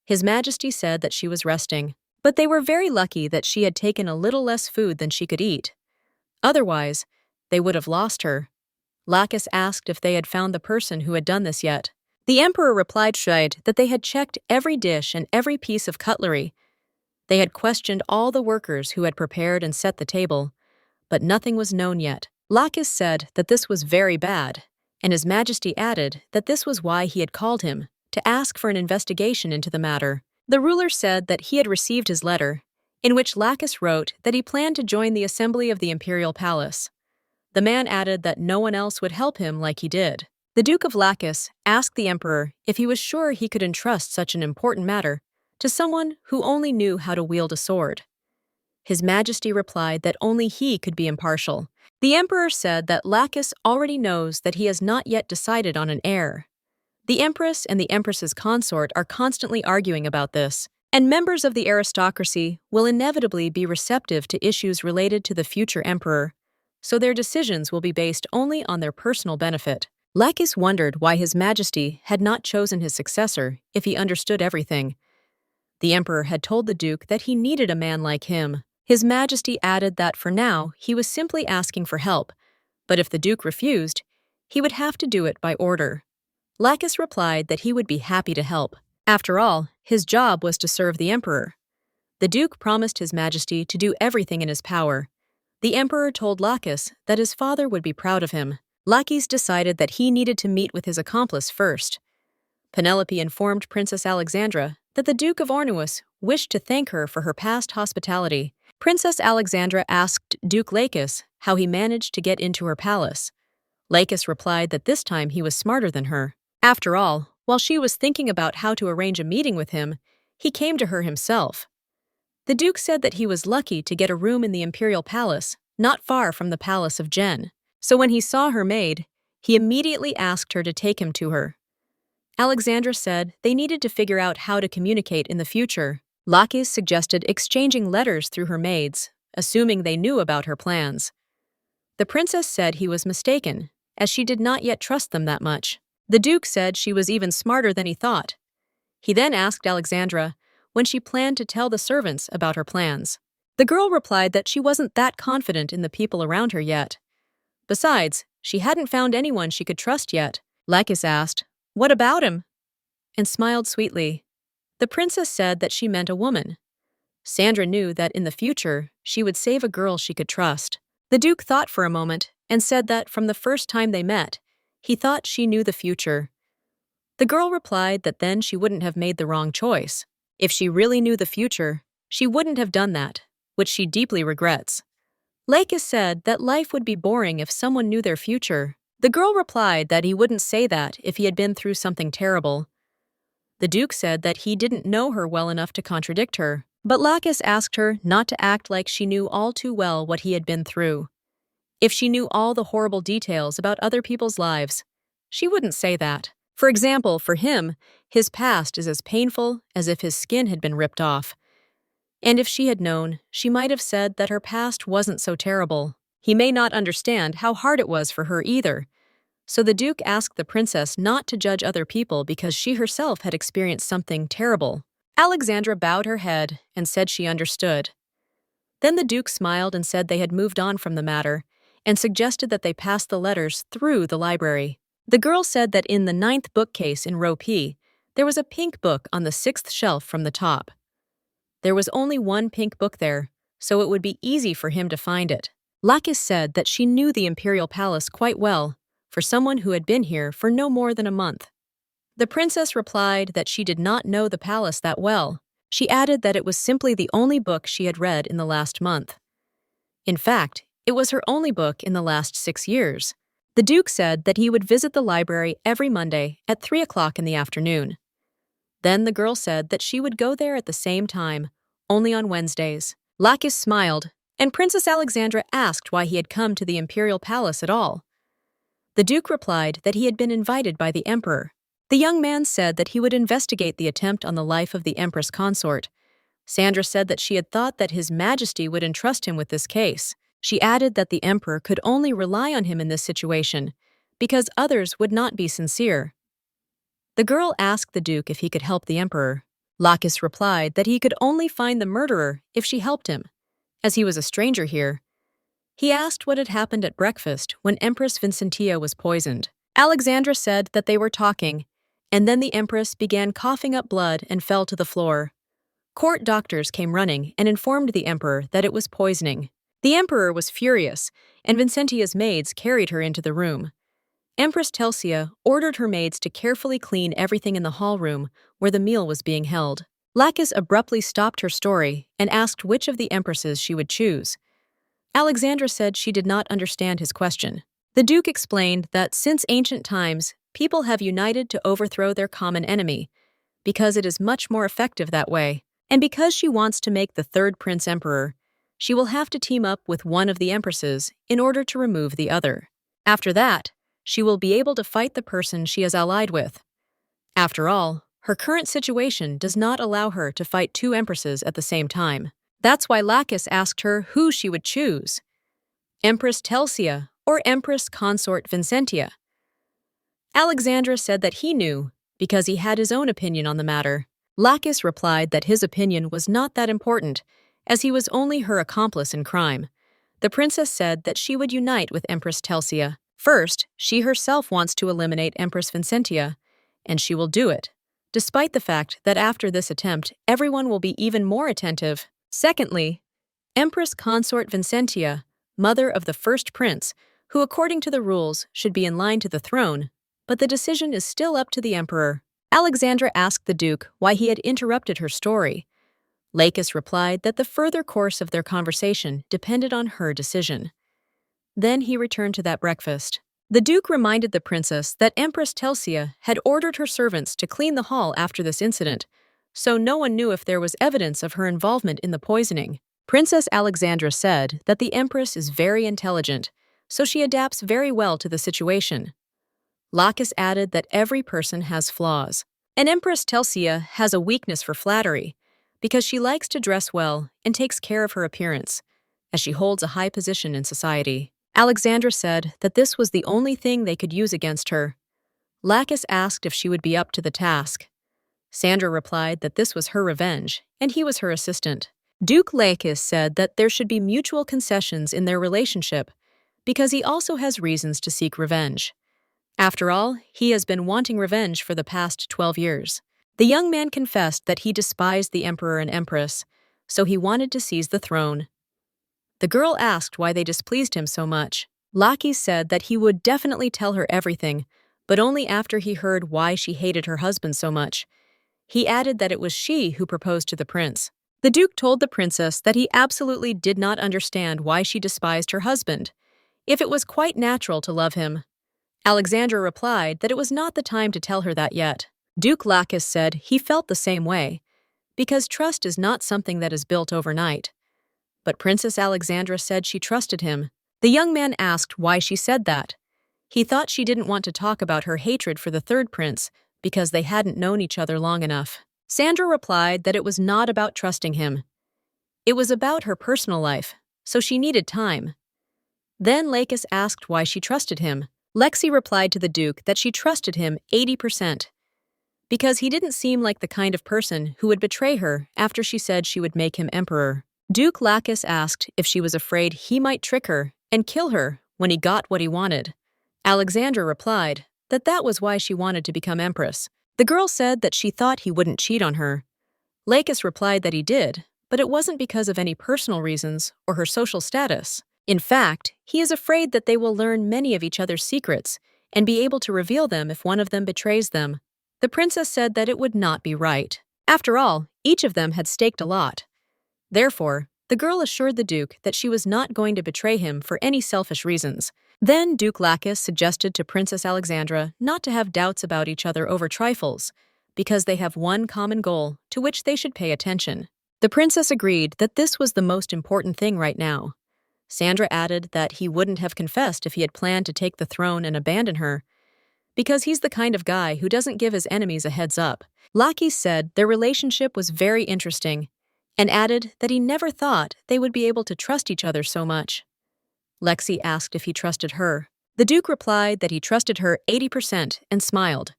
His Majesty said that she was resting, but they were very lucky that she had taken a little less food than she could eat. Otherwise, they would have lost her. Lachis asked if they had found the person who had done this yet. The emperor replied that they had checked every dish and every piece of cutlery. They had questioned all the workers who had prepared and set the table, but nothing was known yet. Lachis said that this was very bad, and His Majesty added that this was why he had called him, to ask for an investigation into the matter. The ruler said that he had received his letter, in which Lachis wrote that he planned to join the assembly of the imperial palace. The man added that no one else would help him like he did. The Duke of Lachis asked the emperor if he was sure he could entrust such an important matter to someone who only knew how to wield a sword. His Majesty replied that only he could be impartial. The emperor said that Lachis already knows that he has not yet decided on an heir. The empress and the empress's consort are constantly arguing about this. and members of the aristocracy will inevitably be receptive to issues related to the future emperor, so their decisions will be based only on their personal benefit. Lakis wondered why His Majesty had not chosen his successor if he understood everything. The emperor had told the Duke that he needed a man like him. His Majesty added that for now he was simply asking for help, but if the Duke refused, he would have to do it by order. Lakis replied that he would be happy to help. After all, his job was to serve the emperor. The Duke promised His Majesty to do everything in his power. The emperor told Lakis that his father would be proud of him. Lakis decided that he needed to meet with his accomplice first. Penelope informed Princess Alexandra that the Duke of Ornuis wished to thank her for her past hospitality. Princess Alexandra asked Duke Lakis how he managed to get into her palace. Lakis replied that this time he was smarter than her. After all, while she was thinking about how to arrange a meeting with him, he came to her himself. The Duke said that he was lucky to get a room in the imperial palace, not far from the palace of Jen. So when he saw her maid, he immediately asked her to take him to her. Alexandra said they needed to figure out how to communicate in the future. Lakis suggested exchanging letters through her maids, assuming they knew about her plans. The princess said he was mistaken, as she did not yet trust them that much. The Duke said she was even smarter than he thought. He then asked Alexandra when she planned to tell the servants about her plans. The girl replied that she wasn't that confident in the people around her yet. Besides, she hadn't found anyone she could trust yet. Lakis asked, "What about him?" and smiled sweetly. The princess said that she meant a woman. Sandra knew that in the future, she would save a girl she could trust. The Duke thought for a moment and said that from the first time they met, he thought she knew the future. The girl replied that then she wouldn't have made the wrong choice. If she really knew the future, she wouldn't have done that, which she deeply regrets. Lakis said that life would be boring if someone knew their future. The girl replied that he wouldn't say that if he had been through something terrible. The Duke said that he didn't know her well enough to contradict her, but Lakis asked her not to act like she knew all too well what he had been through. If she knew all the horrible details about other people's lives, she wouldn't say that. For example, for him, his past is as painful as if his skin had been ripped off. And if she had known, she might have said that her past wasn't so terrible. He may not understand how hard it was for her either. So the Duke asked the princess not to judge other people because she herself had experienced something terrible. Alexandra bowed her head and said she understood. Then the Duke smiled and said they had moved on from the matter and suggested that they pass the letters through the library. The girl said that in the 9th bookcase in row P, there was a pink book on the 6th shelf from the top. There was only one pink book there, so it would be easy for him to find it. Lakis said that she knew the imperial palace quite well, for someone who had been here for no more than a month. The princess replied that she did not know the palace that well. She added that it was simply the only book she had read in the last month. In fact, it was her only book in the last 6 years. The Duke said that he would visit the library every Monday at 3 o'clock in the afternoon. Then the girl said that she would go there at the same time, only on Wednesdays. Lakis smiled, and Princess Alexandra asked why he had come to the imperial palace at all. The Duke replied that he had been invited by the emperor. The young man said that he would investigate the attempt on the life of the empress consort. Sandra said that she had thought that His Majesty would entrust him with this case. She added that the emperor could only rely on him in this situation, because others would not be sincere. The girl asked the Duke if he could help the emperor. Lakis replied that he could only find the murderer if she helped him, as he was a stranger here. He asked what had happened at breakfast when Empress Vincentia was poisoned. Alexandra said that they were talking, and then the empress began coughing up blood and fell to the floor. Court doctors came running and informed the emperor that it was poisoning. The emperor was furious, and Vincentia's maids carried her into the room. Empress Telsia ordered her maids to carefully clean everything in the hall room where the meal was being held. Lakis abruptly stopped her story and asked which of the empresses she would choose. Alexandra said she did not understand his question. The Duke explained that since ancient times, people have united to overthrow their common enemy, because it is much more effective that way. And because she wants to make the third prince emperor, she will have to team up with one of the empresses in order to remove the other. After that, she will be able to fight the person she is allied with. After all, Her current situation does not allow her to fight two empresses at the same time. That's why Lacus asked her who she would choose, Empress Telsia or Empress Consort Vincentia. Alexandra said that he knew because he had his own opinion on the matter. Lacus replied that his opinion was not that important, as he was only her accomplice in crime. The princess said that she would unite with Empress Telsia. First, she herself wants to eliminate Empress Vincentia, and she will do it, despite the fact that after this attempt, everyone will be even more attentive. Secondly, Empress Consort Vincentia, mother of the first prince, who according to the rules should be in line to the throne, but the decision is still up to the emperor. Alexandra asked the duke why he had interrupted her story. Lacus replied that the further course of their conversation depended on her decision. Then he returned to that breakfast. The duke reminded the princess that Empress Telsia had ordered her servants to clean the hall after this incident, so no one knew if there was evidence of her involvement in the poisoning. Princess Alexandra said that the empress is very intelligent, so she adapts very well to the situation. Lacus added that every person has flaws. And Empress Telsia has a weakness for flattery, because she likes to dress well and takes care of her appearance, as she holds a high position in society. Alexandra said that this was the only thing they could use against her. Lacus asked if she would be up to the task. Sandra replied that this was her revenge, and he was her assistant. Duke Lacus said that there should be mutual concessions in their relationship, because he also has reasons to seek revenge. After all, he has been wanting revenge for the past 12 years. The young man confessed that he despised the emperor and empress, so he wanted to seize the throne. The girl asked why they displeased him so much. Lacus said that he would definitely tell her everything, but only after he heard why she hated her husband so much. He added that it was she who proposed to the prince. The duke told the princess that he absolutely did not understand why she despised her husband, if it was quite natural to love him. Alexandra replied that it was not the time to tell her that yet. Duke Lacus said he felt the same way, because trust is not something that is built overnight. But Princess Alexandra said she trusted him. The young man asked why she said that. He thought she didn't want to talk about her hatred for the third prince because they hadn't known each other long enough. Sandra replied that it was not about trusting him. It was about her personal life, so she needed time. Then Lacus asked why she trusted him. Lexi replied to the duke that she trusted him 80%, because he didn't seem like the kind of person who would betray her after she said she would make him emperor. Duke Lacus asked if she was afraid he might trick her and kill her when he got what he wanted. Alexandra replied that that was why she wanted to become empress. The girl said that she thought he wouldn't cheat on her. Lacus replied that he did, but it wasn't because of any personal reasons or her social status. In fact, he is afraid that they will learn many of each other's secrets and be able to reveal them if one of them betrays them. The princess said that it would not be right. After all, each of them had staked a lot. Therefore, the girl assured the duke that she was not going to betray him for any selfish reasons. Then Duke Lacus suggested to Princess Alexandra not to have doubts about each other over trifles, because they have one common goal to which they should pay attention. The princess agreed that this was the most important thing right now. Sandra added that he wouldn't have confessed if he had planned to take the throne and abandon her, because he's the kind of guy who doesn't give his enemies a heads up. Lacus said their relationship was very interesting, and added that he never thought they would be able to trust each other so much. Lexi asked if he trusted her. The duke replied that he trusted her 80% and smiled.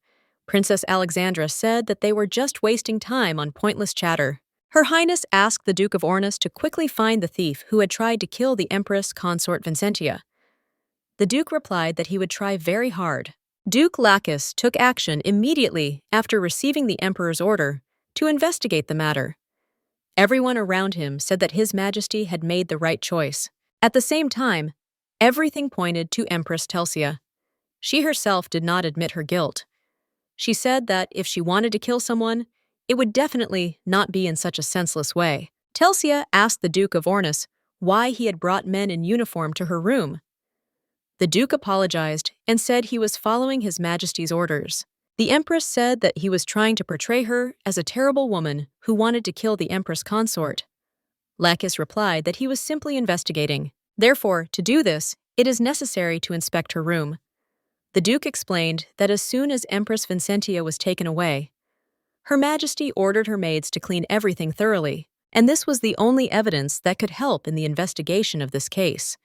Princess Alexandra said that they were just wasting time on pointless chatter. Her Highness asked the Duke of Ornis to quickly find the thief who had tried to kill the Empress Consort Vincentia. The Duke replied that he would try very hard. Duke Lacus took action immediately after receiving the Emperor's order to investigate the matter. Everyone around him said that His Majesty had made the right choice. At the same time, everything pointed to Empress Telsia. She herself did not admit her guilt. She said that if she wanted to kill someone, it would definitely not be in such a senseless way. Telsia asked the Duke of Ornis why he had brought men in uniform to her room. The Duke apologized and said he was following His Majesty's orders. The Empress said that he was trying to portray her as a terrible woman who wanted to kill the Empress consort. Lacus replied that he was simply investigating. Therefore, to do this, it is necessary to inspect her room. The Duke explained that as soon as Empress Vincentia was taken away, Her Majesty ordered her maids to clean everything thoroughly, and this was the only evidence that could help in the investigation of this case.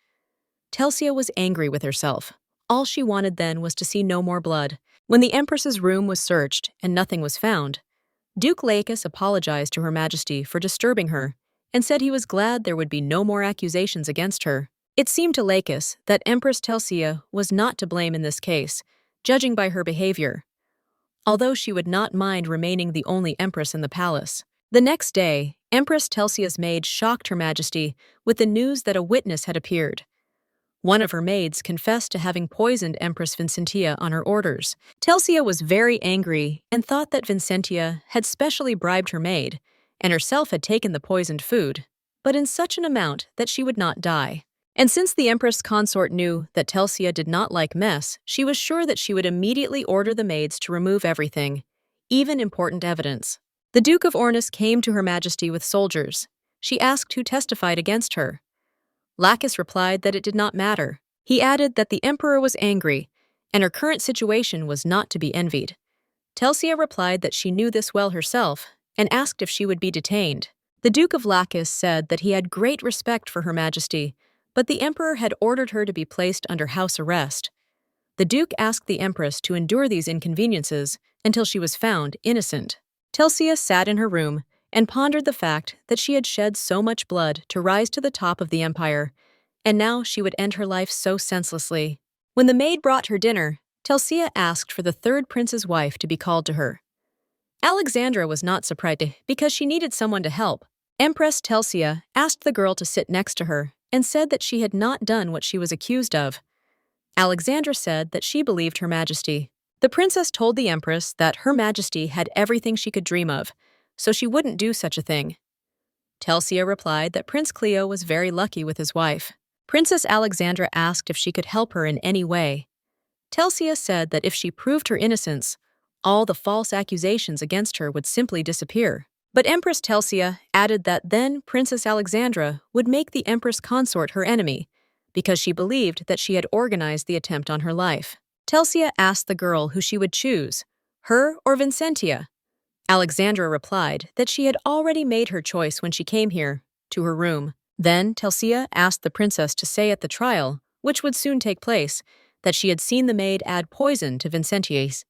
Telsia was angry with herself. All she wanted then was to see no more blood. When the Empress's room was searched and nothing was found, Duke Laicus apologized to Her Majesty for disturbing her and said he was glad there would be no more accusations against her. It seemed to Laicus that Empress Telsia was not to blame in this case, judging by her behavior, although she would not mind remaining the only empress in the palace. The next day, Empress Telsia's maid shocked Her Majesty with the news that a witness had appeared. One of her maids confessed to having poisoned Empress Vincentia on her orders. Telsia was very angry and thought that Vincentia had specially bribed her maid, and herself had taken the poisoned food, but in such an amount that she would not die. And since the Empress consort knew that Telsia did not like mess, she was sure that she would immediately order the maids to remove everything, even important evidence. The Duke of Ornis came to Her Majesty with soldiers. She asked who testified against her. Laicus replied that it did not matter. He added that the emperor was angry, and her current situation was not to be envied. Telsia replied that she knew this well herself, and asked if she would be detained. The Duke of Laicus said that he had great respect for Her Majesty, but the emperor had ordered her to be placed under house arrest. The Duke asked the Empress to endure these inconveniences until she was found innocent. Telsia sat in her room and pondered the fact that she had shed so much blood to rise to the top of the empire, and now she would end her life so senselessly. When the maid brought her dinner, Telsia asked for the third prince's wife to be called to her. Alexandra was not surprised because she needed someone to help. Empress Telsia asked the girl to sit next to her and said that she had not done what she was accused of. Alexandra said that she believed Her Majesty. The princess told the Empress that Her Majesty had everything she could dream of, so she wouldn't do such a thing. Telsia replied that Prince Cleo was very lucky with his wife. Princess Alexandra asked if she could help her in any way. Telsia said that if she proved her innocence, all the false accusations against her would simply disappear. But Empress Telsia added that then Princess Alexandra would make the Empress consort her enemy, because she believed that she had organized the attempt on her life. Telsia asked the girl who she would choose, her or Vincentia. Alexandra replied that she had already made her choice when she came here, to her room. Then Telsia asked the princess to say at the trial, which would soon take place, that she had seen the maid add poison to Vincentia's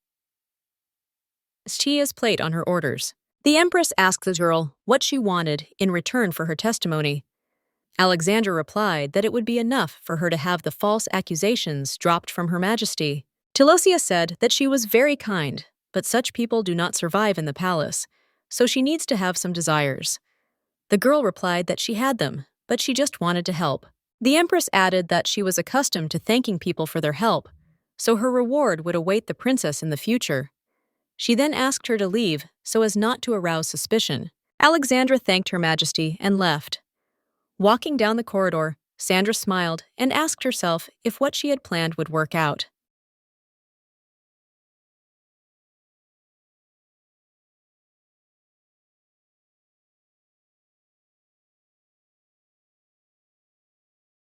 plate on her orders. The Empress asked the girl what she wanted in return for her testimony. Alexandra replied that it would be enough for her to have the false accusations dropped from Her Majesty. Telsia said that she was very kind, but such people do not survive in the palace, so she needs to have some desires. The girl replied that she had them, but she just wanted to help. The Empress added that she was accustomed to thanking people for their help, so her reward would await the princess in the future. She then asked her to leave so as not to arouse suspicion. Alexandra thanked Her Majesty and left. Walking down the corridor, Sandra smiled and asked herself if what she had planned would work out.